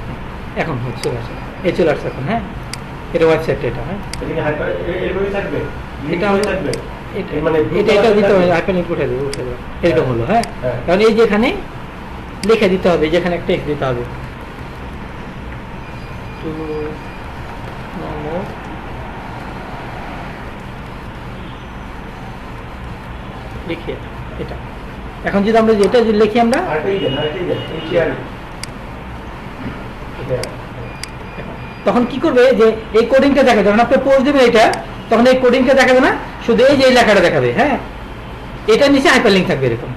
এখন হচ্ছে এই চলে আসছে এখন। হ্যাঁ, এটা ওয়েবসাইট, এটা হ্যাঁ এটা এটা দিতে হবে, হাইপারলিঙ্ক উঠে দেবে, এরকম হলো। হ্যাঁ, কারণ এই যেখানে লিখে দিতে হবে, যেখানে একটা টেক্সট দিতে হবে, লিখে এটা। এখন যদি আমরা যেটা লিখি আমরা তখন কি করবে যে এই কোডিংটা দেখাবে, যখন আপনি পোস্ট দেবেন এটা তখন এই কোডিংটা দেখাবে না, শুধু এই যে লেখাটা দেখাবে। হ্যাঁ, এটা নিচে হাইপারলিঙ্ক থাকবে এরকম।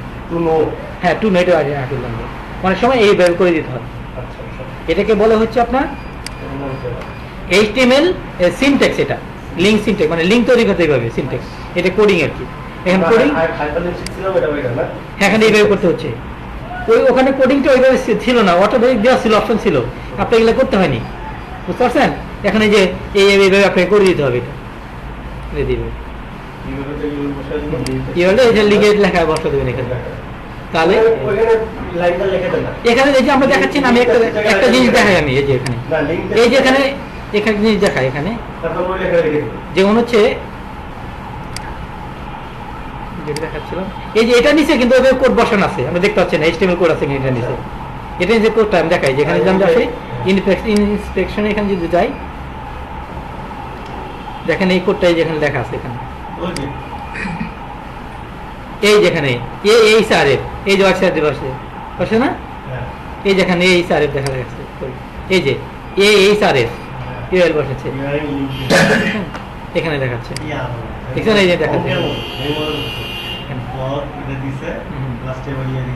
হ্যাঁ, টু নেট হাইপারলিঙ্ক অনেক সময় এইভাবে করে দিতে হবে। এটাকে বলে হচ্ছে আপনার HTML সিনট্যাক্স, এটা লিঙ্ক সিনট্যাক্স, মানে লিঙ্ক তৈরি করতে হবে সিনট্যাক্স, এটা কোডিং আর কি। এখন কোডিং এখানে এইভাবে করতে হচ্ছে, ওখানে কোডিংটা ওইভাবে ছিল না, অটোমেটিক দেওয়া ছিল, অপশন ছিল, আপনি এগুলো করতে হয়নি, বুঝতে পারছেন? এখানে যে এইভাবে আপনাকে করে দিতে হবে, এটা দিবে এই যে লিঙ্কে লেখা বসা দেবেন এখানে। তাহলে এখানে এই যে আমরা দেখাচ্ছি না, আমি একটা জিনিস দেখাই, আমি এই যে এখানে এই যে এখানে জিনিস দেখাই, এখানে যেমন হচ্ছে যেটা দেখাচ্ছিলাম, এই যে এটা নিচে কিন্তু ওদের কোড বসানো আছে, আমরা দেখতে পাচ্ছি না, HTML কোড আছে এটা নিচে। এটা নিচে কোডটা আমি দেখাই, যেখানে আমরা আসি ইনস্পেকশন, এখানে যদি যাই দেখেন এই কোডটাই যেখানে লেখা আছে, এখানে এই যেখানে এই স্যারের এই যে ওয়েবসাইট বসে না, এই যেখানে এই স্যারের দেখা যাচ্ছে, এই যে এই স্যারের ইউআরএল বসেছে এখানে দেখাচ্ছে, দেখছেন? এই যে দেখাচ্ছে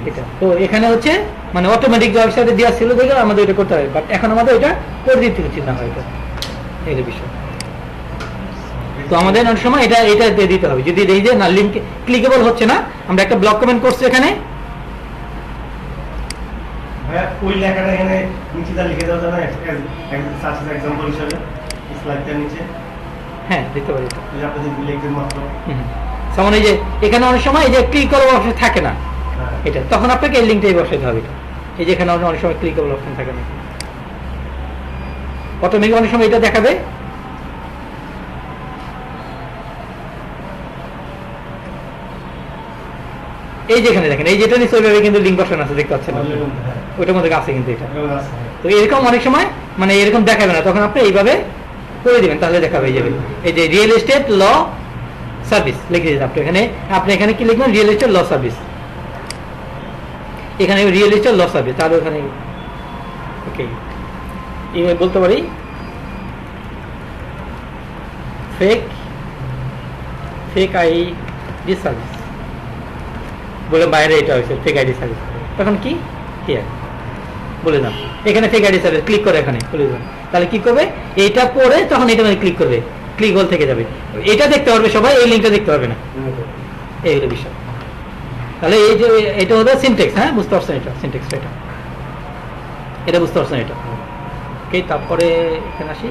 এটা। তো এখানে হচ্ছে মানে অটোমেটিক ওয়েবসাইটে দেওয়া ছিল দেখে আমাদের এটা করতে হবে, বাট এখন আমাদের এটা করে দিতে হচ্ছে না, হয় এটা এই বিষয়। তো আমাদের অনেক সময় এটা দিয়ে দিতে হবে, যদি এই যে না লিঙ্ক ক্লিকেবল হচ্ছে না, আমরা একটা ব্লক কমেন্ট করছি এখানে, ওই লেখাটা এখানে নিচে লিখে দেওয়া যাবে সার্চ এক্সাম্পল হিসেবে স্লাইডটার নিচে। হ্যাঁ, দিতে পারি আপনি লিখবেন মাত্র। যেমন এই যে এখানে অনেক সময় এই যে ক্লিক করার অপশন থাকে না, এটা তখন আপনাকে এই লিঙ্কটাই বসাতে হবে, এই যে এখানে অনেক সময় ক্লিকেবল অপশন থাকে না, অটোমেটিক অনেক সময় এটা দেখাবে। এই যেখানে দেখেন এই যেটা নিচে ওইভাবে কিন্তু লিঙ্ক বসানো আছে, দেখতে পাচ্ছেন ওইটার মধ্যে আছে কিন্তু এটা। তো এরকম অনেক সময় মানে এরকম দেখাবে না, তখন আপনি এইভাবে করে দিবেন, তাহলে দেখাবে যাবে। এই যে রিয়েল এস্টেট ল সার্ভিস লিখে দিন আপনি এখানে কি লিখবেন, রিয়েল এস্টেট ল সার্ভিস, এখানে রিয়েল এস্টেট ল সার্ভিস, তাহলে ওখানে ওকে এইভাবে বলতে পারি ফেক আইডি সার্ভিস বলে বাইরে এটা হয়েছে ফেক আইডি সার্ভিস, তখন কি হিয়ার বলে দাম এখানে ফেক আইডি সার্ভিস ক্লিক করে এখানে বলে দাম, তাহলে কি করবে এইটা পরে তখন এটা ক্লিক করবে, ক্লিক হল থেকে যাবে, এটা দেখতে পারবে সবাই, এই লিঙ্কটা দেখতে পারবে না। এই হলো বিষয়। তাহলে এই যে এটা হলো সিনট্যাক্স, হ্যাঁ বুঝতে পারছেন, এটা সিনট্যাক্স, এটা বুঝতে পারছেন এটা। ওকে, তারপরে এখানে আসি।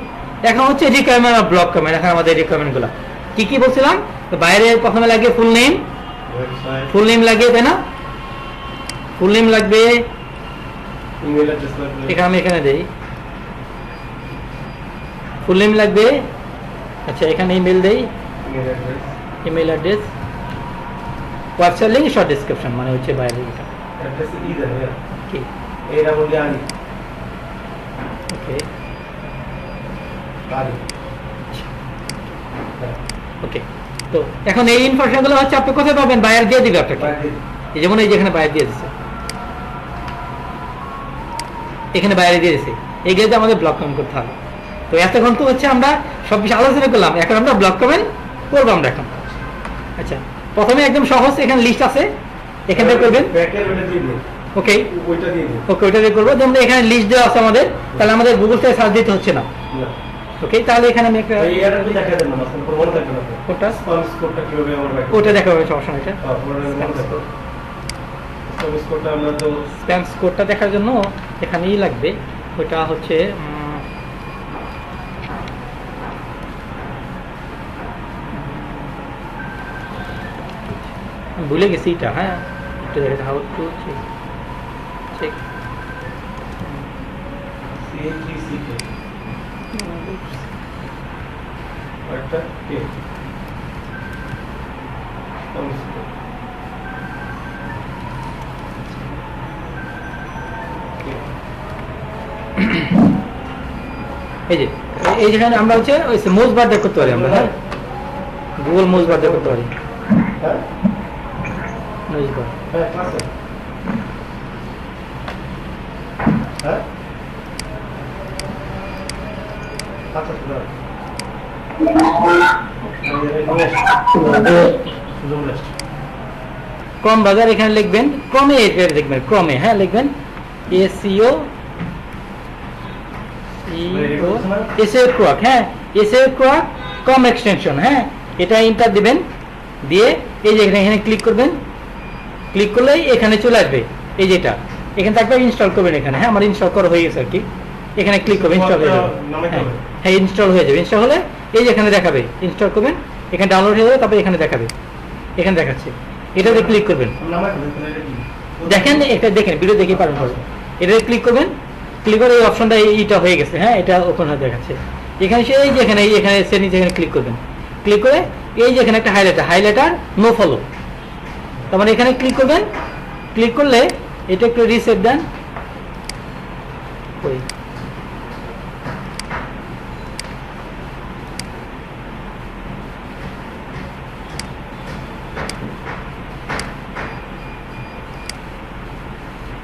এখন হচ্ছে রিকোয়ারমেন্ট অফ ব্লক কমেন্ট। এখন আমাদের রিকোয়ারমেন্টগুলো কি কি বলছিলাম? তো বাইরে প্রথমে লাগে ফুল নেম লাগে, তাই না? ফুল নেম লাগবে, ইমেল অ্যাড্রেস লাগবে, এখানে আমি এখানে দেই ফুল নেম লাগবে। আচ্ছা, এখানে ইমেল দেই, email address, WhatsApp link, short description, মানে হচ্ছে বাইরে এটা অ্যাড্রেস ইদার কি এরা বলি আনি ওকে আনি। ওকে। তো এখন এই ইনফরমেশনগুলো হচ্ছে আপনি কোথায় পাবেন? বায়ার দিয়ে দিবে আপনাকে। এই যেমন এই যেখানে বায়ার দিয়ে দিচ্ছে, এখানে বাইরে দিয়ে দিচ্ছে, এগুলোতে আমাদের ব্লক কমেন্ট করতে হবে। তো এতক্ষণ তো হচ্ছে আমরা সব কিছু আলোচনা করলাম, এখন আমরা ব্লক কমেন্ট করবো আমরা এখন। আচ্ছা, প্রথমে একদম সহজ, এখানে লিস্ট আছে, এখান থেকে করবেন। ব্যাকের ওটা দিয়ে দিন, ওকে ওইটা দিয়ে দিন। ওকে, ওইটা দিয়ে করবো। যেমন এখানে লিস্ট দেওয়া আছে আমাদের, তাহলে আমাদের গুগল থেকে সার্চ দিতে হচ্ছে না। না ওকে, তাহলে এখানে আমি একটা এই অ্যাডটা দেখা দেন না, মাসে প্রমাণ থাকবে না। ওটা স্পাম স্কোরটা কিভাবে আমরা ওটা দেখা হবে, সমস্যা নেই। এটা স্পাম স্কোরটা আমরা তো স্প্যাম স্কোরটা দেখার জন্য এখানেই লাগবে। ওইটা হচ্ছে আমি ভুলে গেছি এটা, হ্যাঁ একটু দেখে হাউ টু চেক সিএনজিসিকে একটা কে স্পাম স্কোর এই যেখানে আমরা হচ্ছে ওই মোজ বার দেখ করতে পারি আমরা, হ্যাঁ গুগল মোজ বার দেখ করতে পারি, হ্যাঁ মোজ বার। হ্যাঁ ক্লাসে হ্যাঁ আচ্ছা ক্রম বাজার এখানে লিখবেন, ক্রমে লিখবেন, ক্রমে, হ্যাঁ লিখবেন এসইও এসএও ক্রক, হ্যাঁ এসএও ক্রক কম এক্সটেনশন, হ্যাঁ এটা এন্টার দিবেন, দিয়ে এই যে এখানে ক্লিক করবেন, ক্লিক করলেই এখানে চলে আসবে। এই যেটা এখানে থাকবে ইনস্টল করবেন এখানে, হ্যাঁ আমার ইনস্টল করা হয়ে গেছে আর কি। এখানে ক্লিক করবেন, ইনস্টল হয়ে যাবে, হ্যাঁ ইনস্টল হয়ে যাবে। ইনস্টল হলে এই যে এখানে দেখাবে, ইনস্টল করবেন, এখানে ডাউনলোড হয়ে যাবে, তারপরে এখানে দেখাবে, এখানে দেখাচ্ছে, এটাতে ক্লিক করবেন। দেখেন এটা দেখেন, ভিডিও দেখে পারেন পরে, এটাতে ক্লিক করবেন, ক্লিক করে এই অপশনটা এইটা হয়ে গেছে, হ্যাঁ এটা ওপেন হয়ে দেখাচ্ছে। এখানে সে এই যে এখানে নিচে এখানে ক্লিক করবেন, ক্লিক করে এই যে এখানে একটা হাইলাইটার নো ফলো, তার মানে এখানে ক্লিক করবেন। ক্লিক করলে এটা একটু রিসেট দেন, ওই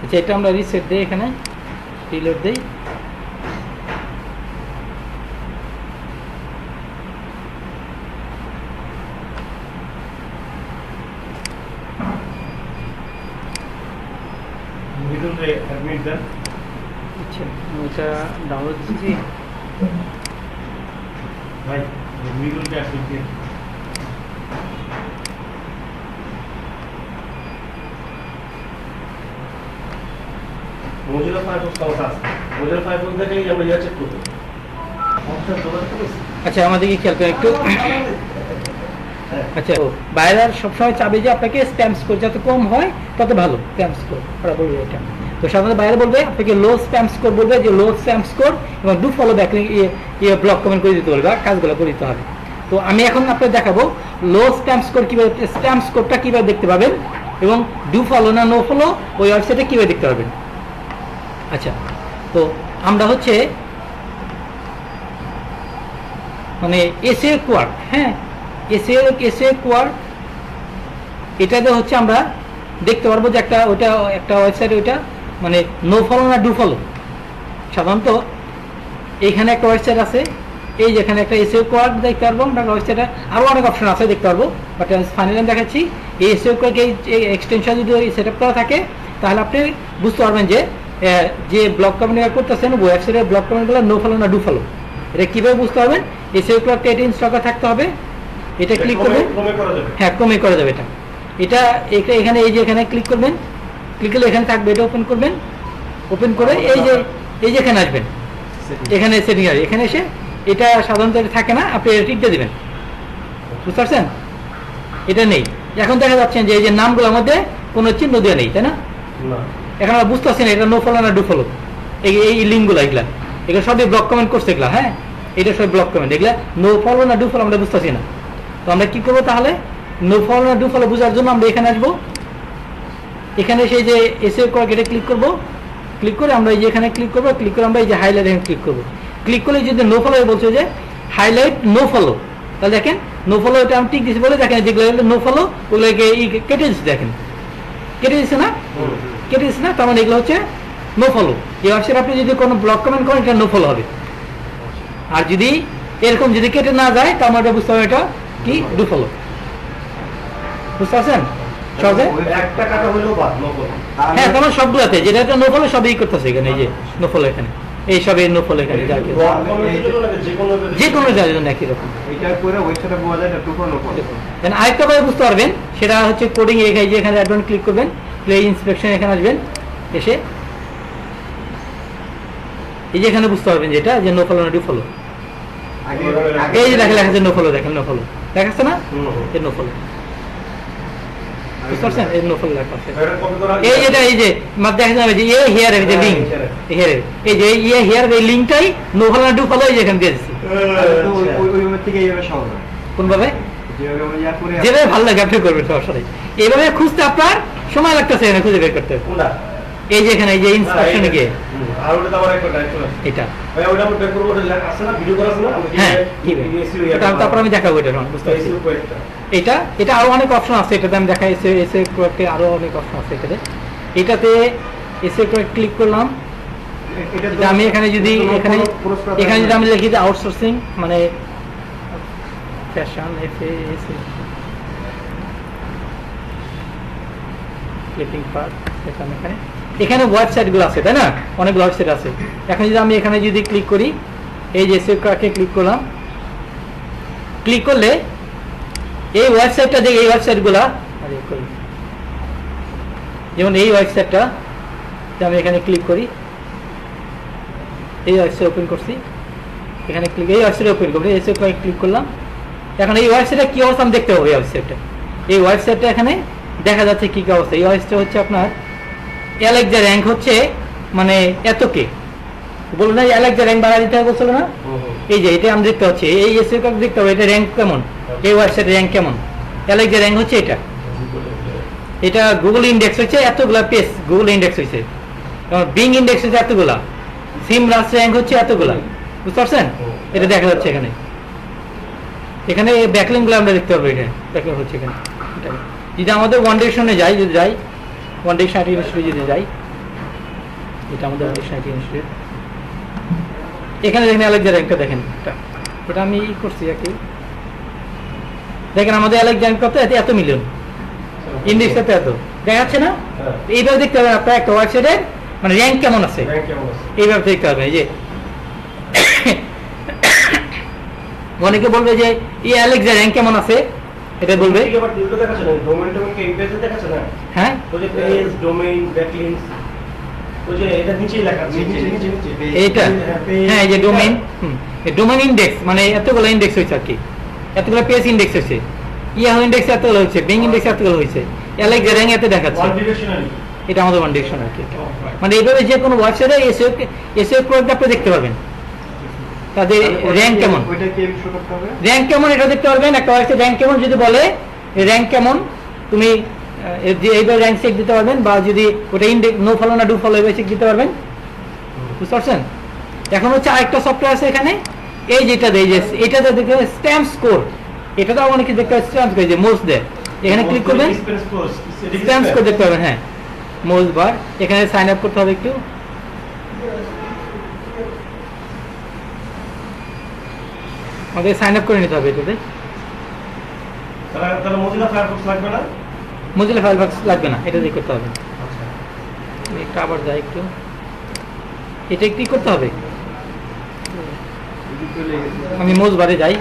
আচ্ছা এটা আমরা রিসেট দিই, এখানে রিলোড দিই, আচ্ছা ওইটা ডাউনলোড দিচ্ছি। ভাই মিডলটা আসলে Mozilla Firefox কাউন্ট আছে, Mozilla Firefox থেকেই আমরা ইয়া চেক করব। আচ্ছা আমাদেরকে খেয়াল করেন একটু। আচ্ছা বাইরে সবসময় চাবে যে আপনাকে স্প্যাম স্কোর যত কম হয় তত ভালো স্প্যাম স্কোর ওরা বলবে এটা। তো সাধারণত বাইরে বলবে আপনাকে লো স্প্যাম স্কোর, বলবে যে লো স্প্যাম স্কোর এবং do follow backlink block comment করে দিতে বলবে, কাজগুলো করে দিতে হবে। তো আমি এখন আপনাকে দেখাবো লো স্প্যাম স্কোর কীভাবে, স্প্যাম স্কোরটা কীভাবে দেখতে পাবেন এবং ডু ফলো না নো ফলো ওই ওয়েবসাইটে কীভাবে দেখতে পারবেন। আচ্ছা তো আমরা হচ্ছে মানে এসএ কোয়ার্ক, হ্যাঁ এসএ কোয়ার্ক এটাতে হচ্ছে আমরা দেখতে পারবো যে একটা ওয়েবসাইট ওইটা মানে নো ফলো না ডু ফলো। সাধারণত এইখানে একটা ওয়েবসাইট আছে, এই যেখানে একটা এসএ কোয়ার্ক দেখতে পারবো আমরা, ওয়েবসাইটে আরও অনেক অপশন আছে দেখতে পারবো, বাট ফাইনালি দেখাচ্ছি এই এসএ কোয়ার্ক এই এক্সটেনশন যদি সেট আপ করা থাকে তাহলে আপনি বুঝতে পারবেন যে ব্লক কমেন্ট করতেছেন ওয়েবসাইটের ব্লক কমেন্টগুলো নো ফলো না ডু ফলো। এটা কীভাবে বুঝতে পারবেন? এসএও ক্লার্কটা এটা ইনস্টল করা থাকতে হবে, এটা ক্লিক করবেন, হ্যাঁ ক্রমে করা যাবে এটা। এটা এখানে এই যে এখানে ক্লিক করবেন, ক্লিক করলে এখানে থাকবে, এটা ওপেন করবেন, ওপেন করে এই যে এখানে আসবেন, এখানে সেটিং আছে, এখানে এসে এটা সাধারণত এটা থাকে না, আপনি এটা টিপতে দিবেন, বুঝতে পারছেন? এটা নেই। এখন দেখা যাচ্ছেন যে এই যে নামগুলোর মধ্যে কোনো চিহ্ন দেওয়া নেই, তাই না? না এখন আমরা বুঝতে পারছি না এটা নো ফলো না ডু ফলো, এই লিঙ্কগুলো এগুলা এগুলো সবই ব্লক কমেন্ট করছে এগুলা, হ্যাঁ এটা সব ব্লক কমেন্ট, এগুলা নো ফলো না ডু ফলো আমরা বুঝতে পারছি না। তো আমরা কি করবো তাহলে, নো ফলো না ডু ফলো বোঝার জন্য আমরা এখানে আসবো, এখানে সেই যে এসে এটা ক্লিক করব, ক্লিক করে আমরা এই যে এখানে ক্লিক করবো, ক্লিক করে আমরা এই যে হাইলাইট এখানে ক্লিক করবো, ক্লিক করলে যদি নো ফলো বলছে যে হাইলাইট নো ফলো, তাহলে দেখেন নো ফলো এটা আমি টিক দিচ্ছি বলে দেখেন যেগুলো নো ফলো ওগুলোকে কেটে দিচ্ছি, দেখেন কেটে দিচ্ছে না, কেটে দিচ্ছে না, তার মানে এগুলো হচ্ছে নো ফলো। এই ওয়েবসাইট আপনি যদি কোনো ব্লক কমেন্ট করেন এটা নো ফলো হবে, আর যদি এরকম যদি কেটে না যায় তার মানে বুঝতে হবে এটা কি ডু ফলো, বুঝতে পারছেন সহজে? একটা কাটা হইলেও বাদ নকল। হ্যাঁ তোমার সবগুলোতে যেটা একটা নো ফলো সবই করতেছে এখানে, এই যে নো ফলো এখানে এই সবই নো ফলো এখানে যা কিছু যে কোনো যার জন্য একই রকম। এটা করে ওয়েবসাইটে পাওয়া যায় এটা টুকরো নকল। দেন আরেকটা করে বুঝতে পারবেন, সেটা হচ্ছে কোডিং এখানে যে এখানে অ্যাডভান্স ক্লিক করবেন, প্লে ইন্সপেকশন এখানে আসবেন, এসে এই যে এখানে বুঝতে পারবেন যেটা যে নো ফলো না ডু ফলো, এই যে লেখা লেখা নো ফলো, দেখেন নো ফলো দেখাচ্ছে না, এই নো ফলো, বুঝতে পারছেন? এই নো ফলো লেখা আছে, এই যেটা এই যে দেখা যাবে যে এ হিয়ার এই যে লিঙ্ক হিয়ার, এই যে ইয়ে হিয়ার এই লিঙ্কটাই নো ফলো না ডু ফলো এই যে এখানে দিয়ে দিচ্ছি। ওইভাবে থেকে এইভাবে সহজ হয়। কোনভাবে? যেভাবে আমরা ইয়া করে যেভাবে ভালো লাগে আপনি করবেন সমস্যা নেই। এইভাবে খুঁজতে আপনার সময় লাগতেছে এখানে খুঁজে বের করতে। এই যে এখানে এই যে ইন্সপেকশনে গিয়ে আর ওটা তো আমার একটা ডাইরেক্ট চলে আসে। এটা ভাই ওটা আমি বের করব, ওটা আছে না, ভিডিও করা আছে না? হ্যাঁ এটা তারপর আমি দেখাবো এটা বুঝতে পারছি। এটা আরো অনেক অপশন আছে, এটাতে আমি দেখাই এসে কয়েকটা আরো অনেক অপশন আছে এটাতে। এটাতে এসে কয়েক ক্লিক করলাম, এটা আমি এখানে যদি এখানে যদি আমি লিখি যে আউটসোর্সিং মানে ফ্যাশন ক্লিপিং পার্ট, এখানে ওয়েবসাইটগুলো আছে তাই না, অনেক ওয়েবসাইট আছে। এখন যদি আমি এখানে যদি ক্লিক করি, এই যে সেভকে ক্লিক করলাম, ক্লিক করলে এই ওয়েবসাইটটা দেখে এই ওয়েবসাইটগুলা যেমন এই ওয়েবসাইটটা আমি এখানে ক্লিক করি, এই ওয়েবসাইট ওপেন করছি, এখানে ক্লিক এই ওয়েবসাইট ওপেন করবো, এই ক্লিক করলাম। এখন এই ওয়েবসাইটটা কি অবস্থা আমি দেখতে পাবো, এই ওয়েবসাইটটা এই ওয়েবসাইটটা এখানে দেখা যাচ্ছে কি কি অবস্থা। এই ওয়েবসাইটটা হচ্ছে আপনার অ্যালেক্সা র্যাঙ্ক হচ্ছে মানে এত কে বলুন না, অ্যালেক্সা র্যাঙ্ক বাড়া দিতে হবে বলছিল না, এই যে এটা আমি দেখতে পাচ্ছি, এই এসএও দেখতে হবে এটা র্যাঙ্ক কেমন, এই ওয়েবসাইটের র্যাঙ্ক কেমন, অ্যালেক্সা র্যাঙ্ক হচ্ছে এটা, এটা গুগল ইন্ডেক্স হচ্ছে এতগুলা পেজ, গুগল ইন্ডেক্স হচ্ছে, বিং ইন্ডেক্স হচ্ছে এতগুলা, সিম রাস র্যাঙ্ক হচ্ছে এতগুলা, বুঝতে পারছেন? এটা দেখা যাচ্ছে এখানে, এখানে ব্যাকলিং গুলো আমরা দেখতে পাবো, এখানে ব্যাকলিং হচ্ছে এখানে। যদি আমাদের ওয়ান ডিরেকশনে যাই, যদি যাই ওয়ান ডিরেকশন আইটি ইনস্টিটিউট যদি যাই, এটা আমাদের ওয়ান ডিরেকশন আইটি ইনস্টিটিউট, এখানে দেখেন অ্যালেক্সা র্যাঙ্কটা দেখেন, এটা আমি ই করছি একটু দেখেন, আমাদের অ্যালেক্সা র্যাঙ্ক কত, এত মিলিয়ন ইন্ডেক্স এত দেখা যাচ্ছে না। এইভাবে দেখতে হবে আপনার একটা ওয়েবসাইটের মানে র্যাঙ্ক কেমন আছে, এইভাবে দেখতে হবে। এই যে অনেকে বলবে যে এই অ্যালেক্সা র্যাঙ্ক কেমন আছে, এটা বলবে হ্যাঁ এইটা, হ্যাঁ এই যে ডোমেইন, ডোমেইন ইন্ডেক্স মানে এতগুলো ইন্ডেক্স হয়েছে আর কি, এতগুলো পেজ ইন্ডেক্স হয়েছে, ইয়াহু ইন্ডেক্স এতগুলো হয়েছে, বিং ইন্ডেক্স এতগুলো হয়েছে, অ্যালেক্সা র্যাঙ্ক এত দেখাচ্ছে, এটা আমাদের ওয়ান ডিরেকশন আর কি। মানে এইভাবে যে কোনো ওয়েবসাইটে এসএও প্রোডাক্ট আপনি দেখতে পারবেন, তাদের র্যাঙ্ক কেমন, র্যাঙ্ক কেমন এটা দেখতে পারবেন। একটা ওয়েবসাইট র্যাঙ্ক কেমন যদি বলে র্যাঙ্ক কেমন, তুমি এইভাবে র্যাঙ্ক চেক দিতে পারবেন, বা যদি ওটা ইন্ডেক্স নো ফলো না ডু ফলো এইভাবে চেক দিতে পারবেন, বুঝতে পারছেন? এখন হচ্ছে আরেকটা সফটওয়্যার আছে এখানে, এই যেটা দেয় যে এটাতে দেখতে স্ট্যাম্প স্কোর, এটা তো অনেকে দেখতে স্ট্যাম্প স্কোর যে মোস্ট দেয়, এখানে ক্লিক করবেন স্ট্যাম্প স্কোর দেখতে পাবেন, হ্যাঁ মোস্ট বার, এখানে সাইন আপ করতে হবে একটু, আমাদের সাইন আপ করে নিতে হবে এটাতে, মোজিলা ফায়ারফক্স লাগবে না, মোজিলা ফায়ারফক্স লাগবে না, এটা দিয়ে করতে হবে। একটা আবার যাই একটু, এটা কি করতে হবে, আমি মোজ বারে যাই,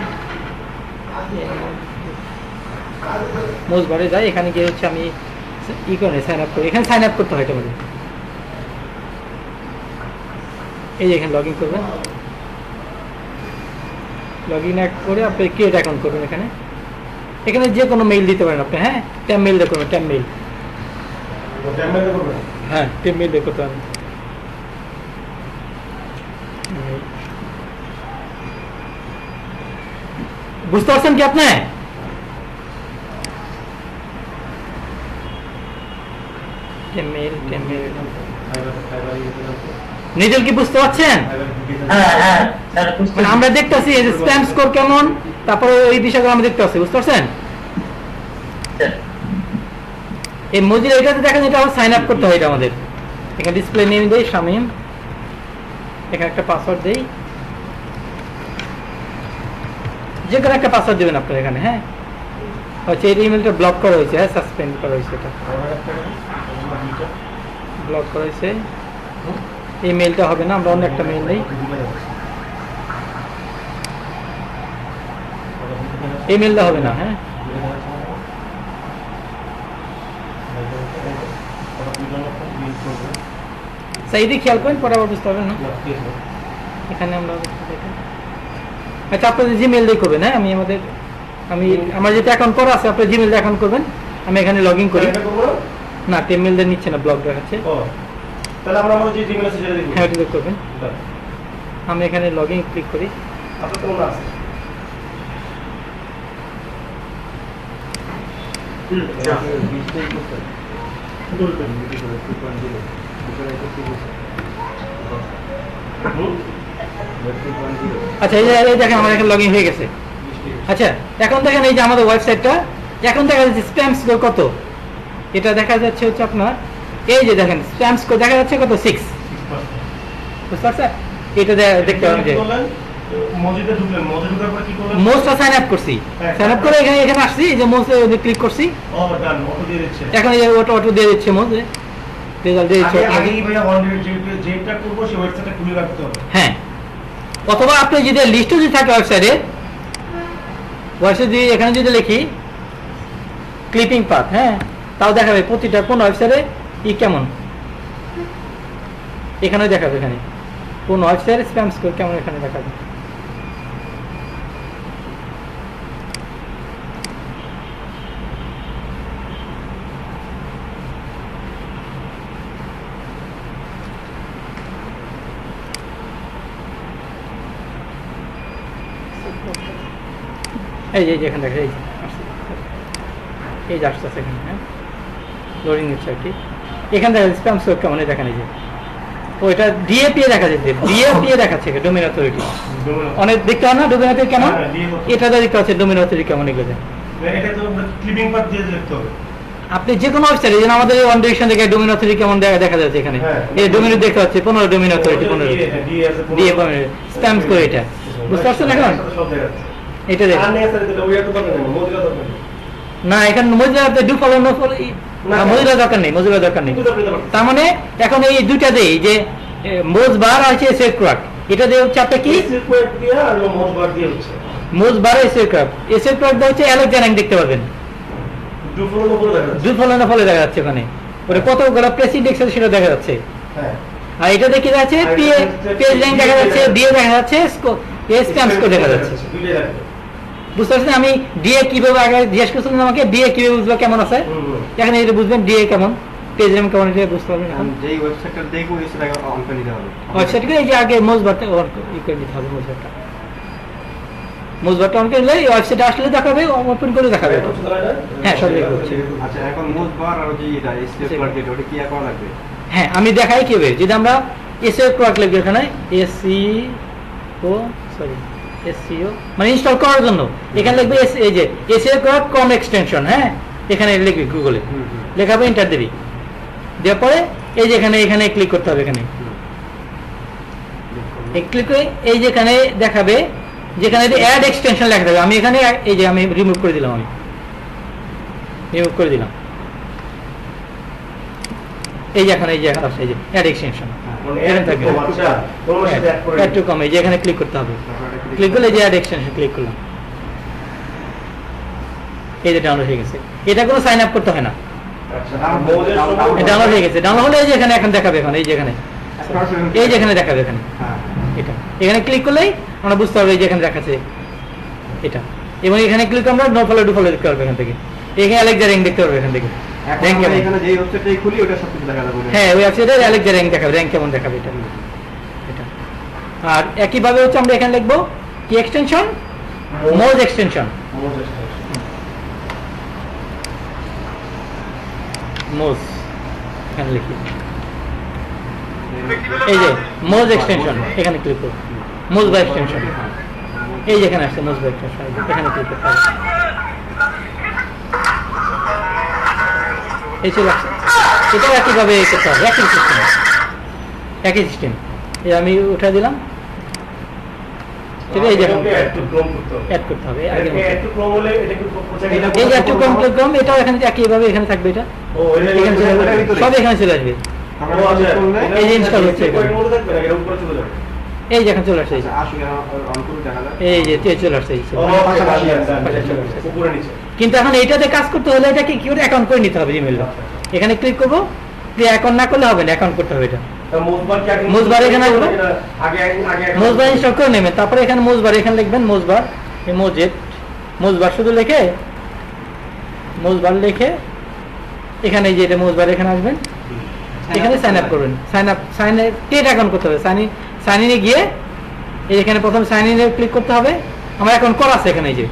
মোজ বারে যাই, এখানে গিয়ে হচ্ছে আমি ই করে সাইন আপ করি। এখানে সাইন আপ করতে হয় এটা আমাদের। এই যে এখানে লগ ইন করবেন, লগ ইন করে আপনি ক্রিয়েট অ্যাকাউন্ট করবেন। এখানে এখানে যে কোনো মেইল দিতে পারেন আপনি, হ্যাঁ ট্যাম মেইল দিয়ে করবেন, ট্যাম মেইল, হ্যাঁ ট্যাম মেইল দিয়ে করতে পারেন। বুঝতে পারছেন কি আপনি? নিজের কি বুঝতে পারছেন? হ্যাঁ হ্যাঁ স্যার বুঝতে মানে আমরা দেখতেছি এই যে স্প্যাম স্কোর কেমন, তারপরে ওই বিষয়গুলো আমরা দেখতে পাচ্ছি, বুঝতে পারছেন? এই মজিলা এটাতে দেখেন, এটা সাইন আপ করতে হয় এটা আমাদের। এখানে ডিসপ্লে নেম দেই শামিম, এখানে একটা পাসওয়ার্ড দেই, যে কোনো একটা পাসওয়ার্ড দেবেন আপনার এখানে। হ্যাঁ হচ্ছে এই ইমেলটা ব্লক করা হয়েছে, হ্যাঁ সাসপেন্ড করা হয়েছে, এটা ব্লক করা হয়েছে। এই মেলটা হবে না, আমরা অন্য একটা মেল নেই। এই মেলটা হবে না, হ্যাঁ সেইদি খেয়াল করেন, পরে আবার বুঝতে পারবেন না। এখানে আমরা আচ্ছা আপনাদের জিমেল দিয়ে করবেন, হ্যাঁ আমার যেটা অ্যাকাউন্ট করা আছে আপনার জিমেল দিয়ে অ্যাকাউন্ট করবেন। আমি এখানে লগ ইন করি না, টেমেল দিয়ে নিচ্ছে না, ব্লক দেখাচ্ছে। তাহলে আমরা আমাদের যে জিমেল আছে সেটা দেখব। হ্যাঁ এটা করবেন। আমি এখানে লগ ইন ক্লিক করি। আপনার কোন আছে? আচ্ছা এই দেখেন আমার এখানে লগ ইন হয়ে গেছে। আচ্ছা এখন দেখেন এই যে আমাদের ওয়েবসাইটটা, এখন দেখা যাচ্ছে স্প্যাম স্কোর কত, এটা দেখা যাচ্ছে হচ্ছে আপনার এই যে দেখেন স্প্যাম স্কোর দেখা যাচ্ছে কত 6, বুঝতে পারছেন? এটা দেখতে হবে যে মজিদে ঢুকলেন, মজিদে ঢোকার পর কি করলেন? মোস্টটা সাইন আপ করছি, সাইন আপ করে এখানে আসছি, এই যে মোস্ট ক্লিক করছি, ও ডান, অটো দিয়ে দিচ্ছে। এখন এই অটো দিয়ে দিচ্ছে, মোস্ট রেজাল্ট দিয়ে দিচ্ছে। আগে ভাইয়া অলরেডি যেটা করব সেই ওয়েবসাইটটা খুলে রাখতে হবে। হ্যাঁ, অথবা আপনি যদি লিস্টে যদি থাকে ওয়েবসাইটে যদি এখানে যদি লিখি ক্লিপিং পাথ, হ্যাঁ তাও দেখাবে প্রতিটা কোন ওয়েবসাইটে ই কেমন, এখানে দেখাবে, এখানে কোন ওয়েবসাইটে স্প্যাম স্কোর কেমন এখানে দেখাবে। এই যে এখানে দেখে এই যে আসতেছে এখানে, হ্যাঁ লোডিং হচ্ছে আর কি। এখান থেকে স্প্যাম স্কোর কেমন দেখেন, এই যে ওইটা ডিএপি দেখা যাচ্ছে, ডিএপি দেখাচ্ছে ডোমেইন অথরিটি, অনেক দেখতে হয় না ডোমেইন অথরিটি কেমন, এটা দেখতে হচ্ছে ডোমেইন অথরিটি কেমন, এগুলো এটা তো ক্লিপিং পাথ দিয়ে দেখতে হবে। আপনি যে কোনো ওয়েবসাইটে যেন আমাদের ওয়ান ডিরেকশন থেকে ডোমেইন অথরিটি কেমন দেখা যাচ্ছে এখানে, এই ডোমেইন দেখতে পাচ্ছি 15 domain authority, 15 DA spam score, এটা বুঝতে পারছেন এখন? এটা দেখ না, এখানে মজিলাতে do follow no follow, Mozilla দরকার নেই, মজিলা দরকার নেই। তার মানে এখন এই দুইটা দেই যে মোজ বার আছে সেভ ক্রাক, এটা দিয়ে হচ্ছে আপনি কি মোজ বার এসে ক্রাক, এসে ক্রাক দেওয়া হচ্ছে অ্যালেক্সান্ডার দেখতে পাবেন, ডু ফলো নো ফলো দেখা যাচ্ছে ওখানে, ওটা কতগুলো প্রেস ইন্ডেক্স আছে সেটা দেখা যাচ্ছে। আর এটা দেখে যাচ্ছে পেজ লাইন দেখা যাচ্ছে, দিয়ে দেখা যাচ্ছে স্প্যাম স্কোর দেখা যাচ্ছে। বুঝতে পারছেন? আমি ডিএ কিভাবে আগে জিজ্ঞেস করছিলাম আমাকে, ডিএ কিভাবে বুঝবো কেমন আছে, এখানে এটা বুঝবেন ডিএ কেমন, পেজ র্যাম কেমন, এটা বুঝতে পারবেন। এখন যেই ওয়েবসাইটটা দেখবো এই সেটা অন করে নিতে হবে। ওয়েবসাইটকে এই যে আগে মোজবারটা অন করে নিতে হবে, মোজবারটা অন করে নিলে এই ওয়েবসাইটে আসলে দেখাবে, ওপেন করে দেখাবে। হ্যাঁ সব দেখে হচ্ছে। আচ্ছা এখন মোজ বার আর যে এটা স্টেপ মার্কেট ওটা কি করা লাগবে? হ্যাঁ আমি দেখাই কিভাবে, যদি আমরা এসইও ক্রাক লিখব এখানে এসইও মানে ইনস্টল করার জন্য এখানে লিখবে এই যে এসইও ক্রাক কম এক্সটেনশন, হ্যাঁ এখানে লিখবি গুগলে, লেখাবে এন্টার দিবি, দেওয়ার পরে এই যে এখানে ক্লিক করতে হবে, এখানে ক্লিক করে এই যেখানে দেখাবে যেখানে অ্যাড এক্সটেনশন লেখা থাকবে, আমি এখানে এই যে আমি রিমুভ করে দিলাম, আমি রিমুভ করে দিলাম, এই যে এখানে আসছে এই যে অ্যাড এক্সটেনশন, একটু কম, এই যে এখানে ক্লিক করতে হবে, ক্লিক করলে যে অ্যাড এক্সটেনশন ক্লিক করলাম, এই যে ডাউনলোড হয়ে গেছে, এটা কোনো সাইন আপ করতে হয় না, আচ্ছা মোজের সম্পর্কে ডাউনলোড হয়ে গেছে। ডাউনলোড হলে এই যে এখানে এখন দেখাবে, এখন এই যে এখানে দেখাবে এখানে, এটা এখানে ক্লিক করলেই আমরা বুঝতে পারবো এই যে এখানে দেখাচ্ছে এটা, এবং এখানে ক্লিক করে আমরা নো ফলো ডু ফলো দেখতে পারবো এখান থেকে, এখানে অ্যালেক্সা র্যাঙ্ক দেখতে পারবো এখান থেকে, র্যাঙ্ক কেমন। এখানে যেই ওয়েবসাইটটাই খুলি ওটা সবকিছু দেখা যাবে। হ্যাঁ ওই ওয়েবসাইটে অ্যালেক্সা র্যাঙ্ক দেখাবে, র্যাঙ্ক কেমন দেখাবে এটা এটা। আর একইভাবে হচ্ছে আমরা এখানে লিখবো কি এক্সটেনশন, মোজ এক্সটেনশন, মোজ এখানে লিখি, এই যে মোজ এক্সটেনশন এখানে ক্লিক করব, মোজ বা এক্সটেনশন এই যে এখানে আসছে, মোজ বা এক্সটেনশন এখানে ক্লিক করতে হবে, এই চলে আসছে। এটাও একইভাবে করতে হবে, একই সিস্টেম, একই সিস্টেম। এই আমি উঠে দিলাম, ঠিক আছে, এই যে অ্যাড করতে হবে আগের মতো। একটু ক্রম হলে এটা কি এই যে একটু কম এটাও এখানে একইভাবে এখানে থাকবে, এটা ও এটা এখানে চলে আসবে, সব এখানে চলে আসবে, এই যে install হচ্ছে এখানে। এর মধ্যে থাকবে না, এর উপরে চলে যাবে। এই যে এখন চলে আসছে, এই যে আসলে অন করে দেখা যায়। এই যে চলে আসছে, এই যে। ও পাশাপাশি আছে উপরে নিচে। কিন্তু এখন এইটাতে কাজ করতে হলে এটাকে কি করে অ্যাকাউন্ট করে নিতে হবে জিমেইলটা। এখানে ক্লিক করবো, অ্যাকাউন্ট না করলে হবে না, অ্যাকাউন্ট করতে হবে এটা। তা মোজবার কি আগে মোজবার এখানে আসবে? আগে মোজবার ইনস্টল করে নেবেন, তারপরে এখানে মোজবার এখানে লিখবেন, মোজবার এই মোজবার শুধু লিখে মোজবার লিখে এখানে এই যে এটা মোজবার এখানে আসবেন, এখানে সাইন আপ করবেন, সাইন টেট অ্যাকাউন্ট করতে হবে, সাইন ইনে গিয়ে এই এখানে প্রথম সাইন ইনে ক্লিক করতে হবে। আমার অ্যাকাউন্ট করা আছে এখানে, এই যে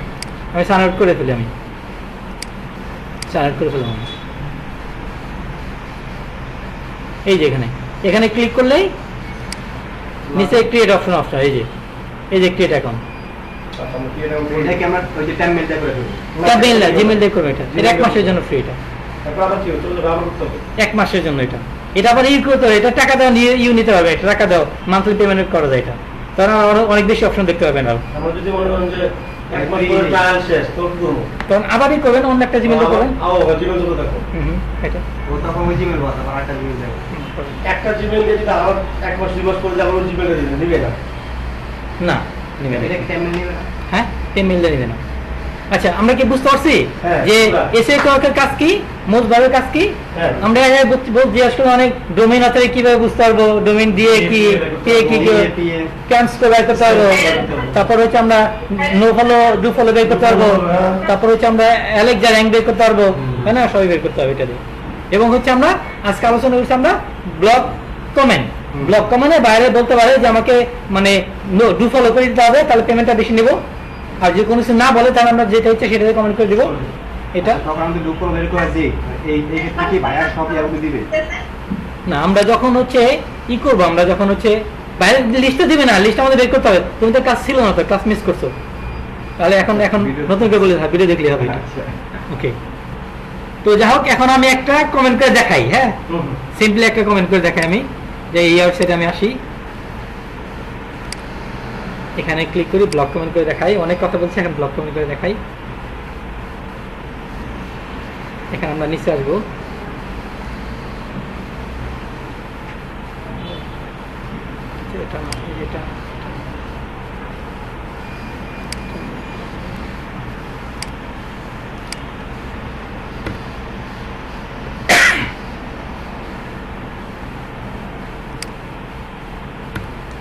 আমি সাইন আউট করে ফেলি, আমি সাইন আউট করে ফেললাম। এই যে এখানে ক্লিক করলেই নিচে ক্রিয়েট অপশন আসছে, এই যে ক্রিয়েট অ্যাকাউন্ট, এটা কি আমরা ওই যে ট্যাব মেলটা করে দেব। জিমেইল দিয়ে করবে, এটা 1 মাসের জন্য ফ্রি, এটা তারপর আবার কি চলে ব্যবহার করতে হবে। 1 মাসের জন্য এটা আবার করতে হবে, এটা টাকা দাও ইউ নিতে হবে, এটা টাকা দাও মান্থলি পেমেন্ট করা যায়, এটা তাহলে অনেক বেশি অপশন দেখতে পাবেন। আর আমরা যদি মনে করেন যে এক মাস পরে ট্রায়াল শেষ তো কি করব, তখন আবারই করবেন, অন্য একটা জিমেইল করবেন। জিমেইল তো দেখো এটা ও তখন ওই জিমেল বাস আবার একটা জিমেল দেব। একটা জিমেইল দিয়ে যদি আবার এক মাস 2 মাস পরে আবার ওই জিমেইল দিয়ে দিবে না। না নিবে না। এটা কি ট্যাব মেল নেবে না? হ্যাঁ পেমেইল নিবে না। আচ্ছা আমরা কি বুঝতে পারছি হ্যাঁ, যে পুরা। এসএ ক্লার্কের কাজ কি, মোজবারের কাজ কি? হ্যাঁ। আমরা জিজ্ঞাসা অনেক ডোমেইন আছে, কিভাবে বুঝতে পারবো ডোমেইন দিয়ে কি পেয়ে কি ট্রান্সফার বের করতে পারবো, তারপর হচ্ছে আমরা নো ফলো ডু ফলো বের করতে পারবো, তারপর হচ্ছে আমরা অ্যালেক্সা র্যাঙ্ক বের করতে পারবো, তাই না, সবই বের করতে হবে এটা দিয়ে। এবং হচ্ছে আমরা আজকে আলোচনা করছি আমরা ব্লক কমেন্টের বাইরে বলতে পারে যে আমাকে মানে ডু ফলো করে দিতে হবে, তাহলে পেমেন্টটা বেশি নেবো, আর যে কোনো কিছু না বলে তাহলে আমরা যেটা হচ্ছে সেটাতে কমেন্ট করে দিব। এটা তখন আমাদের গ্রুপ করে বের করে দিই, এই ক্ষেত্রে কি বায়ার সব ইয়ারকে দিবে না, আমরা যখন হচ্ছে করবো, আমরা যখন হচ্ছে বাইরের লিস্টটা দিবে না, লিস্ট আমাদের বের করতে হবে। তুমি তো কাজ ছিল না, তো ক্লাস মিস করছো, তাহলে এখন নতুন করে বলে ভিডিও দেখলে হবে। ওকে, তো যাই হোক এখন আমি একটা কমেন্ট করে দেখাই। হ্যাঁ সিম্পলি একটা কমেন্ট করে দেখাই আমি, যে এই ওয়েবসাইটে আমি আসি, এখানে ক্লিক করি, ব্লক কমেন্ট করে দেখাই। অনেক কথা বলছি, এখন ব্লক কমেন্ট করে দেখাই। এখানে আমরা নিচে আসবো, এটা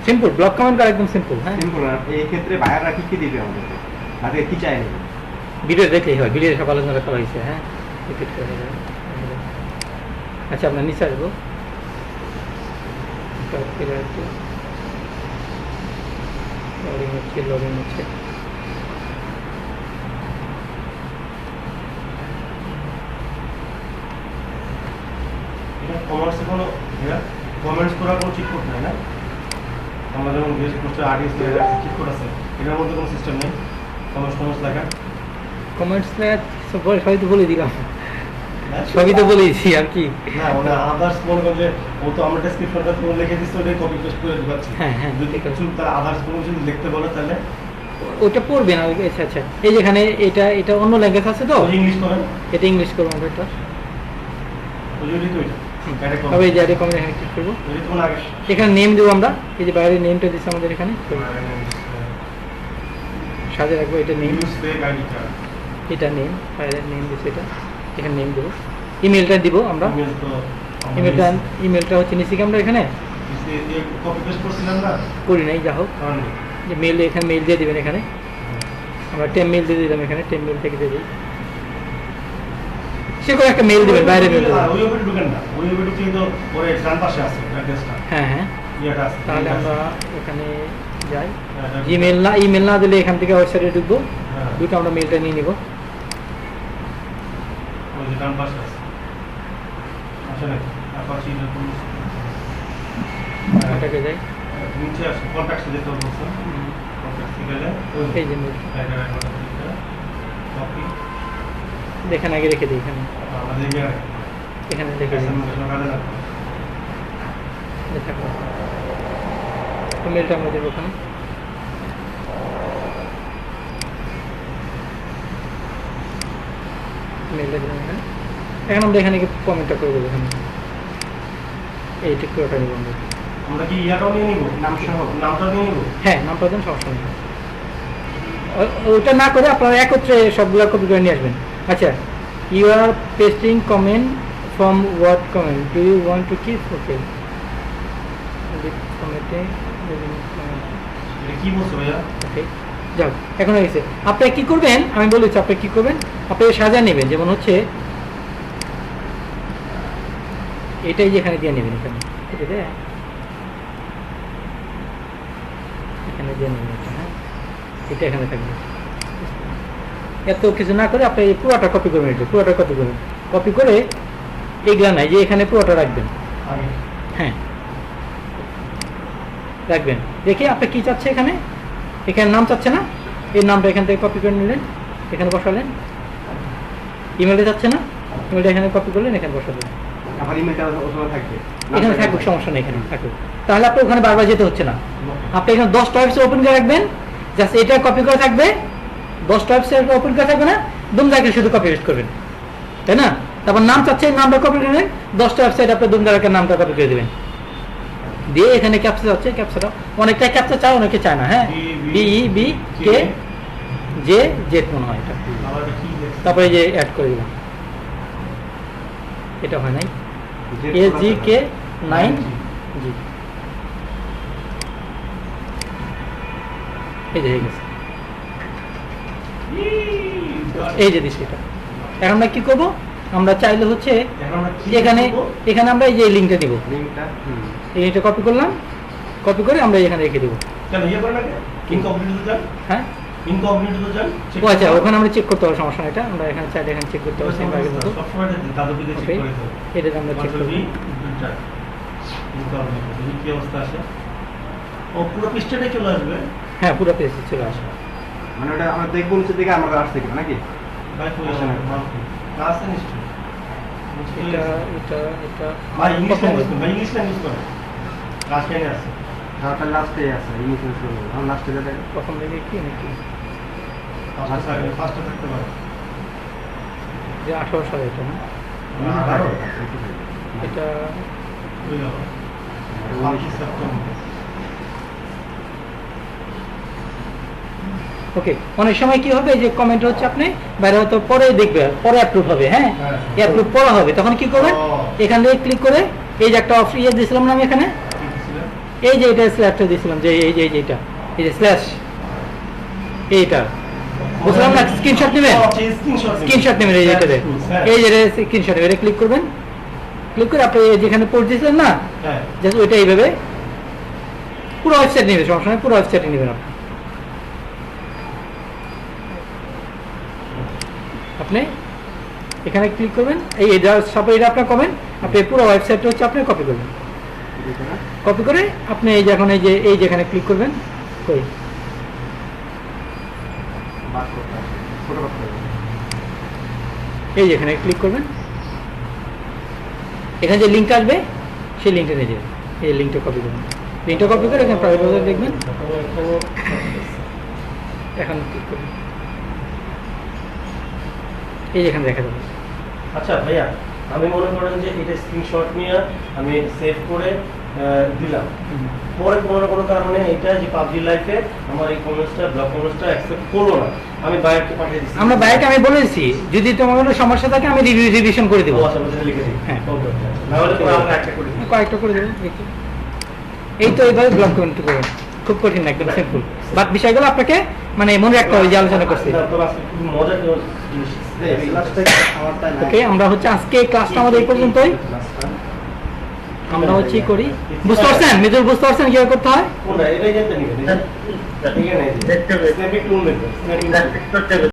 সিম্পল, ব্লক কমেন্ট করা একদম সিম্পল। হ্যাঁ সিম্পল না, এই ক্ষেত্রে বায়াররা কি দিবে আমাদেরকে, তাদের কি চাই না ভিডিও দেখলেই হয়, ভিডিও সব আলোচনা করা হয়েছে। হ্যাঁ রিপিট করে দেবে। আচ্ছা আপনার নিচে আসবো, লগইন হচ্ছে। এটা কমার্সে কোনো কমেন্টস করার কোনো চেক করতে হয় না। আমরা যেমন বেস্ট পোস্টে আর্টিস্ট চেক কোড আছে, এটার মধ্যে কোনো সিস্টেম নেই কমেন্টস লেখা। কমেন্টস সবই তো বলে দিলাম, হ্যাঁ? সবই তো বলেছি আর কি। না মানে আদার্স মনে করেন যে ও তো আমরা ডেসক্রিপশনটা তো লিখে দিচ্ছি, ওটাই কপি পেস্ট করে দিচ্ছি। হ্যাঁ, যদি ঠিক আছে। কিছু তার আদার্স কোনো যদি লিখতে বলে তাহলে ওটা পড়বে না। আচ্ছা আচ্ছা, এই যেখানে এটা অন্য ল্যাঙ্গুয়েজ আছে তো, ইংলিশ করেন, এটা ইংলিশ করবো আমরা। এটা ওই তো এটা এটা তবে এই যে আরে কমেন্ট এখানে ক্লিক করবো, যদি তোমার আগে এখানে নেম দেবো আমরা। এই যে বাইরে নেমটা দিচ্ছে আমাদের এখানে, সাজে রাখবো এটা name. Use fake ID card এটা নেম, ফাইলের নেম দিচ্ছি, এটা এখানে নেম দেবো, ইমেলটা দিব আমরা, ইমেল তো ইমেলটা হচ্ছে নিচ্ছি কি আমরা এখানে কপি পেস্ট করছিলাম না, করি নাই, যা হোক কারণ নেই। যে মেল, এখানে মেল দিয়ে দেবেন, এখানে আমরা টেম মেল দিয়ে দিলাম, এখানে টেম মেল থেকে দিয়ে দিই, সে করে একটা মেল দেবেন, বাইরে মেল দেবেন। ওই ওপরে ঢুকেন না, ওই ওপরে ঢুকলে তো পরে ডান পাশে আছে অ্যাড্রেসটা, হ্যাঁ হ্যাঁ, ইয়েটা আছে। তাহলে আমরা এখানে যাই, হ্যাঁ, জিমেল না, ইমেল না দিলে এখান থেকে ওয়েবসাইটে ঢুকবো, হ্যাঁ, দুটো আমরা মেলটা নিয়ে নিব, ওই যে ডান পাশে আছে, আসলে তারপর চিন্তা করুন, ওটাকে যাই, নিচে আছে কন্ট্যাক্টে যেতে বলছেন, কন্ট্যাক্টে গেলে এই যে মেল কপি এখানে আগে রেখে দিই, এখানে আমাদের এখানে রেখে দিই, থাকবো মেলটা আমরা দেবো ওখানে, মেলটা দিলাম এখানে, এখন আমরা এখানে কমেন্টটা করে দেবো, এখানে এইটা পুরোটা নিব আমরা, আমরা কি ইয়াটাও নিয়ে নিব, নাম সহ নামটা নিয়ে নিব। হ্যাঁ নামটা দেন, সমস্যা নেই, ওটা না করে আপনারা একত্রে সবগুলো কপি করে নিয়ে আসবেন। আচ্ছা, you are pasting comment from what comment do you want to keep, okay কমেন্টে এটা কি বলছো ভাইয়া? ওকে, যাও এখন হয়ে গেছে। আপনি কি করবেন আমি বলেছি, আপনি কি করবেন, আপনি সাজা নেবেন, যেমন হচ্ছে এটাই যেখানে দিয়ে নেবেন, এখানে এটা দেয়, এখানে দিয়ে নেবেন এটা, হ্যাঁ এটা এখানে থাকবে, এত কিছু না করে আপনি পুরোটা কপি করবেন, এটা পুরোটা কপি করবেন, কপি করে এইগুলা নাই যে এখানে পুরোটা রাখবেন, আগে হ্যাঁ রাখবেন, দেখি আপনি কি চাচ্ছে, এখানে এখানে নাম চাচ্ছে না, এই নামটা এখান থেকে কপি করে নিলেন, এখানে বসালেন, ইমেলটা যাচ্ছে না, ইমেলটা এখানে কপি করলেন, এখানে বসালেন, আমার ইমেলটা ওখানে থাকবে, এখানে থাকবে, সমস্যা নেই, এখানে থাকবে, তাহলে আপনি ওখানে বারবার যেতে হচ্ছে না, আপনি এখানে 10টা ওয়েবসাইট ওপেন করে রাখবেন, জাস্ট এটা কপি করে থাকবে, 10টা ওয়েবসাইট ওপেন করে থাকবে না, দুমদাকে শুধু কপি পেস্ট করবেন, তাই না? তারপর নাম চাচ্ছে, নামটা কপি করে নেবেন, 10টা ওয়েবসাইট আপনি দুমদাকে নামটা কপি করে দেবেন, দিয়ে এখানে ক্যাপচা যাচ্ছে, ক্যাপচাটা অনেকটা ক্যাপচা চায়, অনেকে চায় না, হ্যাঁ BE BK জে জেড মনে হয় এটা, আবার এটা কি দেখছি? তারপরে যে অ্যাড করে দিলাম, এটা হয় নাই, AGK 9 জি, এই যে হয়ে গেছে, এই যে দিচ্ছি এটা। এখন আমরা কি করব, আমরা চাইলে হচ্ছে এখন আমরা কি এখানে করবো? এখানে আমরা এই যে লিঙ্কটা দিব, লিংকটা এই লিঙ্কটা কপি করলাম, কপি করে আমরা এখানে রেখে দেবো, কেন ইয়ে করে না ইনকমপ্লিট যান, হ্যাঁ ইনকমপ্লিট যান, ও আচ্ছা, ওখানে আমরা চেক করতে হবে, সমস্যা নেই, এটা আমরা এখানে চাইলে এখানে চেক করতে হবে, সেম আগের মতো, সবসময় দাদুকে চেক ওকে করে দেবো। এটা আমরা চেক করব, কি অবস্থা আছে, ও পুরো পৃষ্ঠাটাই চলে আসবে, হ্যাঁ পুরো পেজ চলে আসবে, মানে ওটা আমরা দেখবো নিচে দিকে আমার আসছে কিনা নাকি? ভাই কই আসে না। আছে নিশ্চয়ই, এটা এটা এটা ভাই ইংলিশ প্রথম ল্যাঙ্গুয়েজ, ভাই ইংলিশ ল্যাঙ্গুয়েজ করে রাশিয়ানে আছে, ওটা লাস্টে আছে, ইংলিশ শুরু আমার লাস্টে যেটা প্রথম দিকে কি নাকি ফার্স্টে থাকতে পারে, যে 18 সালে এটা না, এটা হয়ে গেল 5 সেপ্টেম্বর। ওকে, অনেক সময় কি হবে যে কমেন্ট হচ্ছে আপনি বাইরে হয়তো পরে দেখবে, পরে অ্যাপ্রুভ হবে, হ্যাঁ হ্যাঁ। অ্যাপ্রুভ পড়া হবে, তখন কি করবেন, ও। এখান থেকে ক্লিক করে এই যে একটা অপশন ইয়ে দিয়েছিলাম না আমি এখানে, কি ছিলেন? এই যে এটা স্ল্যাশটা দিয়েছিলাম, যে এই যে এটা এই যে স্ল্যাশ এইটা, বুঝলাম না, স্ক্রিনশট নেবেন, স্ক্রিনশট নেবেন, এই যেটা এই যে স্ক্রিনশট নেবেন, এটা ক্লিক করবেন, ক্লিক করে আপনি যেখানে পোস্ট দিয়েছিলেন না, হ্যাঁ জাস্ট ওইটা এইভাবে পুরো ওয়েবসাইট নেবে, সমস্যা নেই, পুরো ওয়েবসাইটে নেবেন আপনি, আপনি এখানে ক্লিক করবেন, এই এটা সব এটা আপনার কমেন্ট, আপনি পুরো ওয়েবসাইটটা হচ্ছে আপনি কপি করবেন, কপি করে আপনি এই যে এখন এই যেখানে ক্লিক করবেন, কই বাস করতে হবে, ছোট করতে হবে। এই যেখানে ক্লিক করবেন, এখানে যে লিঙ্ক আসবে সেই লিঙ্কটা নিয়ে যাবেন, এই লিঙ্কটা কপি করবেন, লিঙ্কটা কপি করে এখানে প্রাইভেট ব্রাউজার দেখবেন, এখন ক্লিক করবেন, এই যেখানে দেখা যাবে, আচ্ছা ভাইয়া আমি মনে করেন যে এটা স্ক্রিনশট নিয়ে আমি সেভ করে দিলাম, পরে কোনো না কোনো কারণে এটা যে পাবজি লাইফে আমার এই কমেন্টসটা ব্লক কমেন্টসটা অ্যাকসেপ্ট করলো না, আমি বায়ারকে পাঠিয়ে দিচ্ছি। আমরা বাইকে আমি বলেছি যদি তোমার কোনো সমস্যা থাকে আমি রিভিশন করে দেবো, লিখে দিই, হ্যাঁ। না হলে পরে আমরা একটা করে দিই। কয়েকটা করে দেবো দেখি। এই তো এইভাবে ব্লক করতে করবেন, খুব কঠিন না, একদম সিম্পল। বাট বিষয়গুলো আপনাকে মানে মনে রাখতে হবে যে আলোচনা করছি। মজার জিনিস ওকে, আমরা হচ্ছে আজকে ক্লাসটা আমাদের এই পর্যন্তই। আমরা হচ্ছে করি, বুঝতে পারছেন মিজুর, বুঝতে পারছেন কিভাবে করতে হয়? কোনটা এটাই জানতে নিবেন, এখানে দেখতে হবে স্ন্যাপিং টুল দেখবেন, স্ন্যাপিং করতে হবে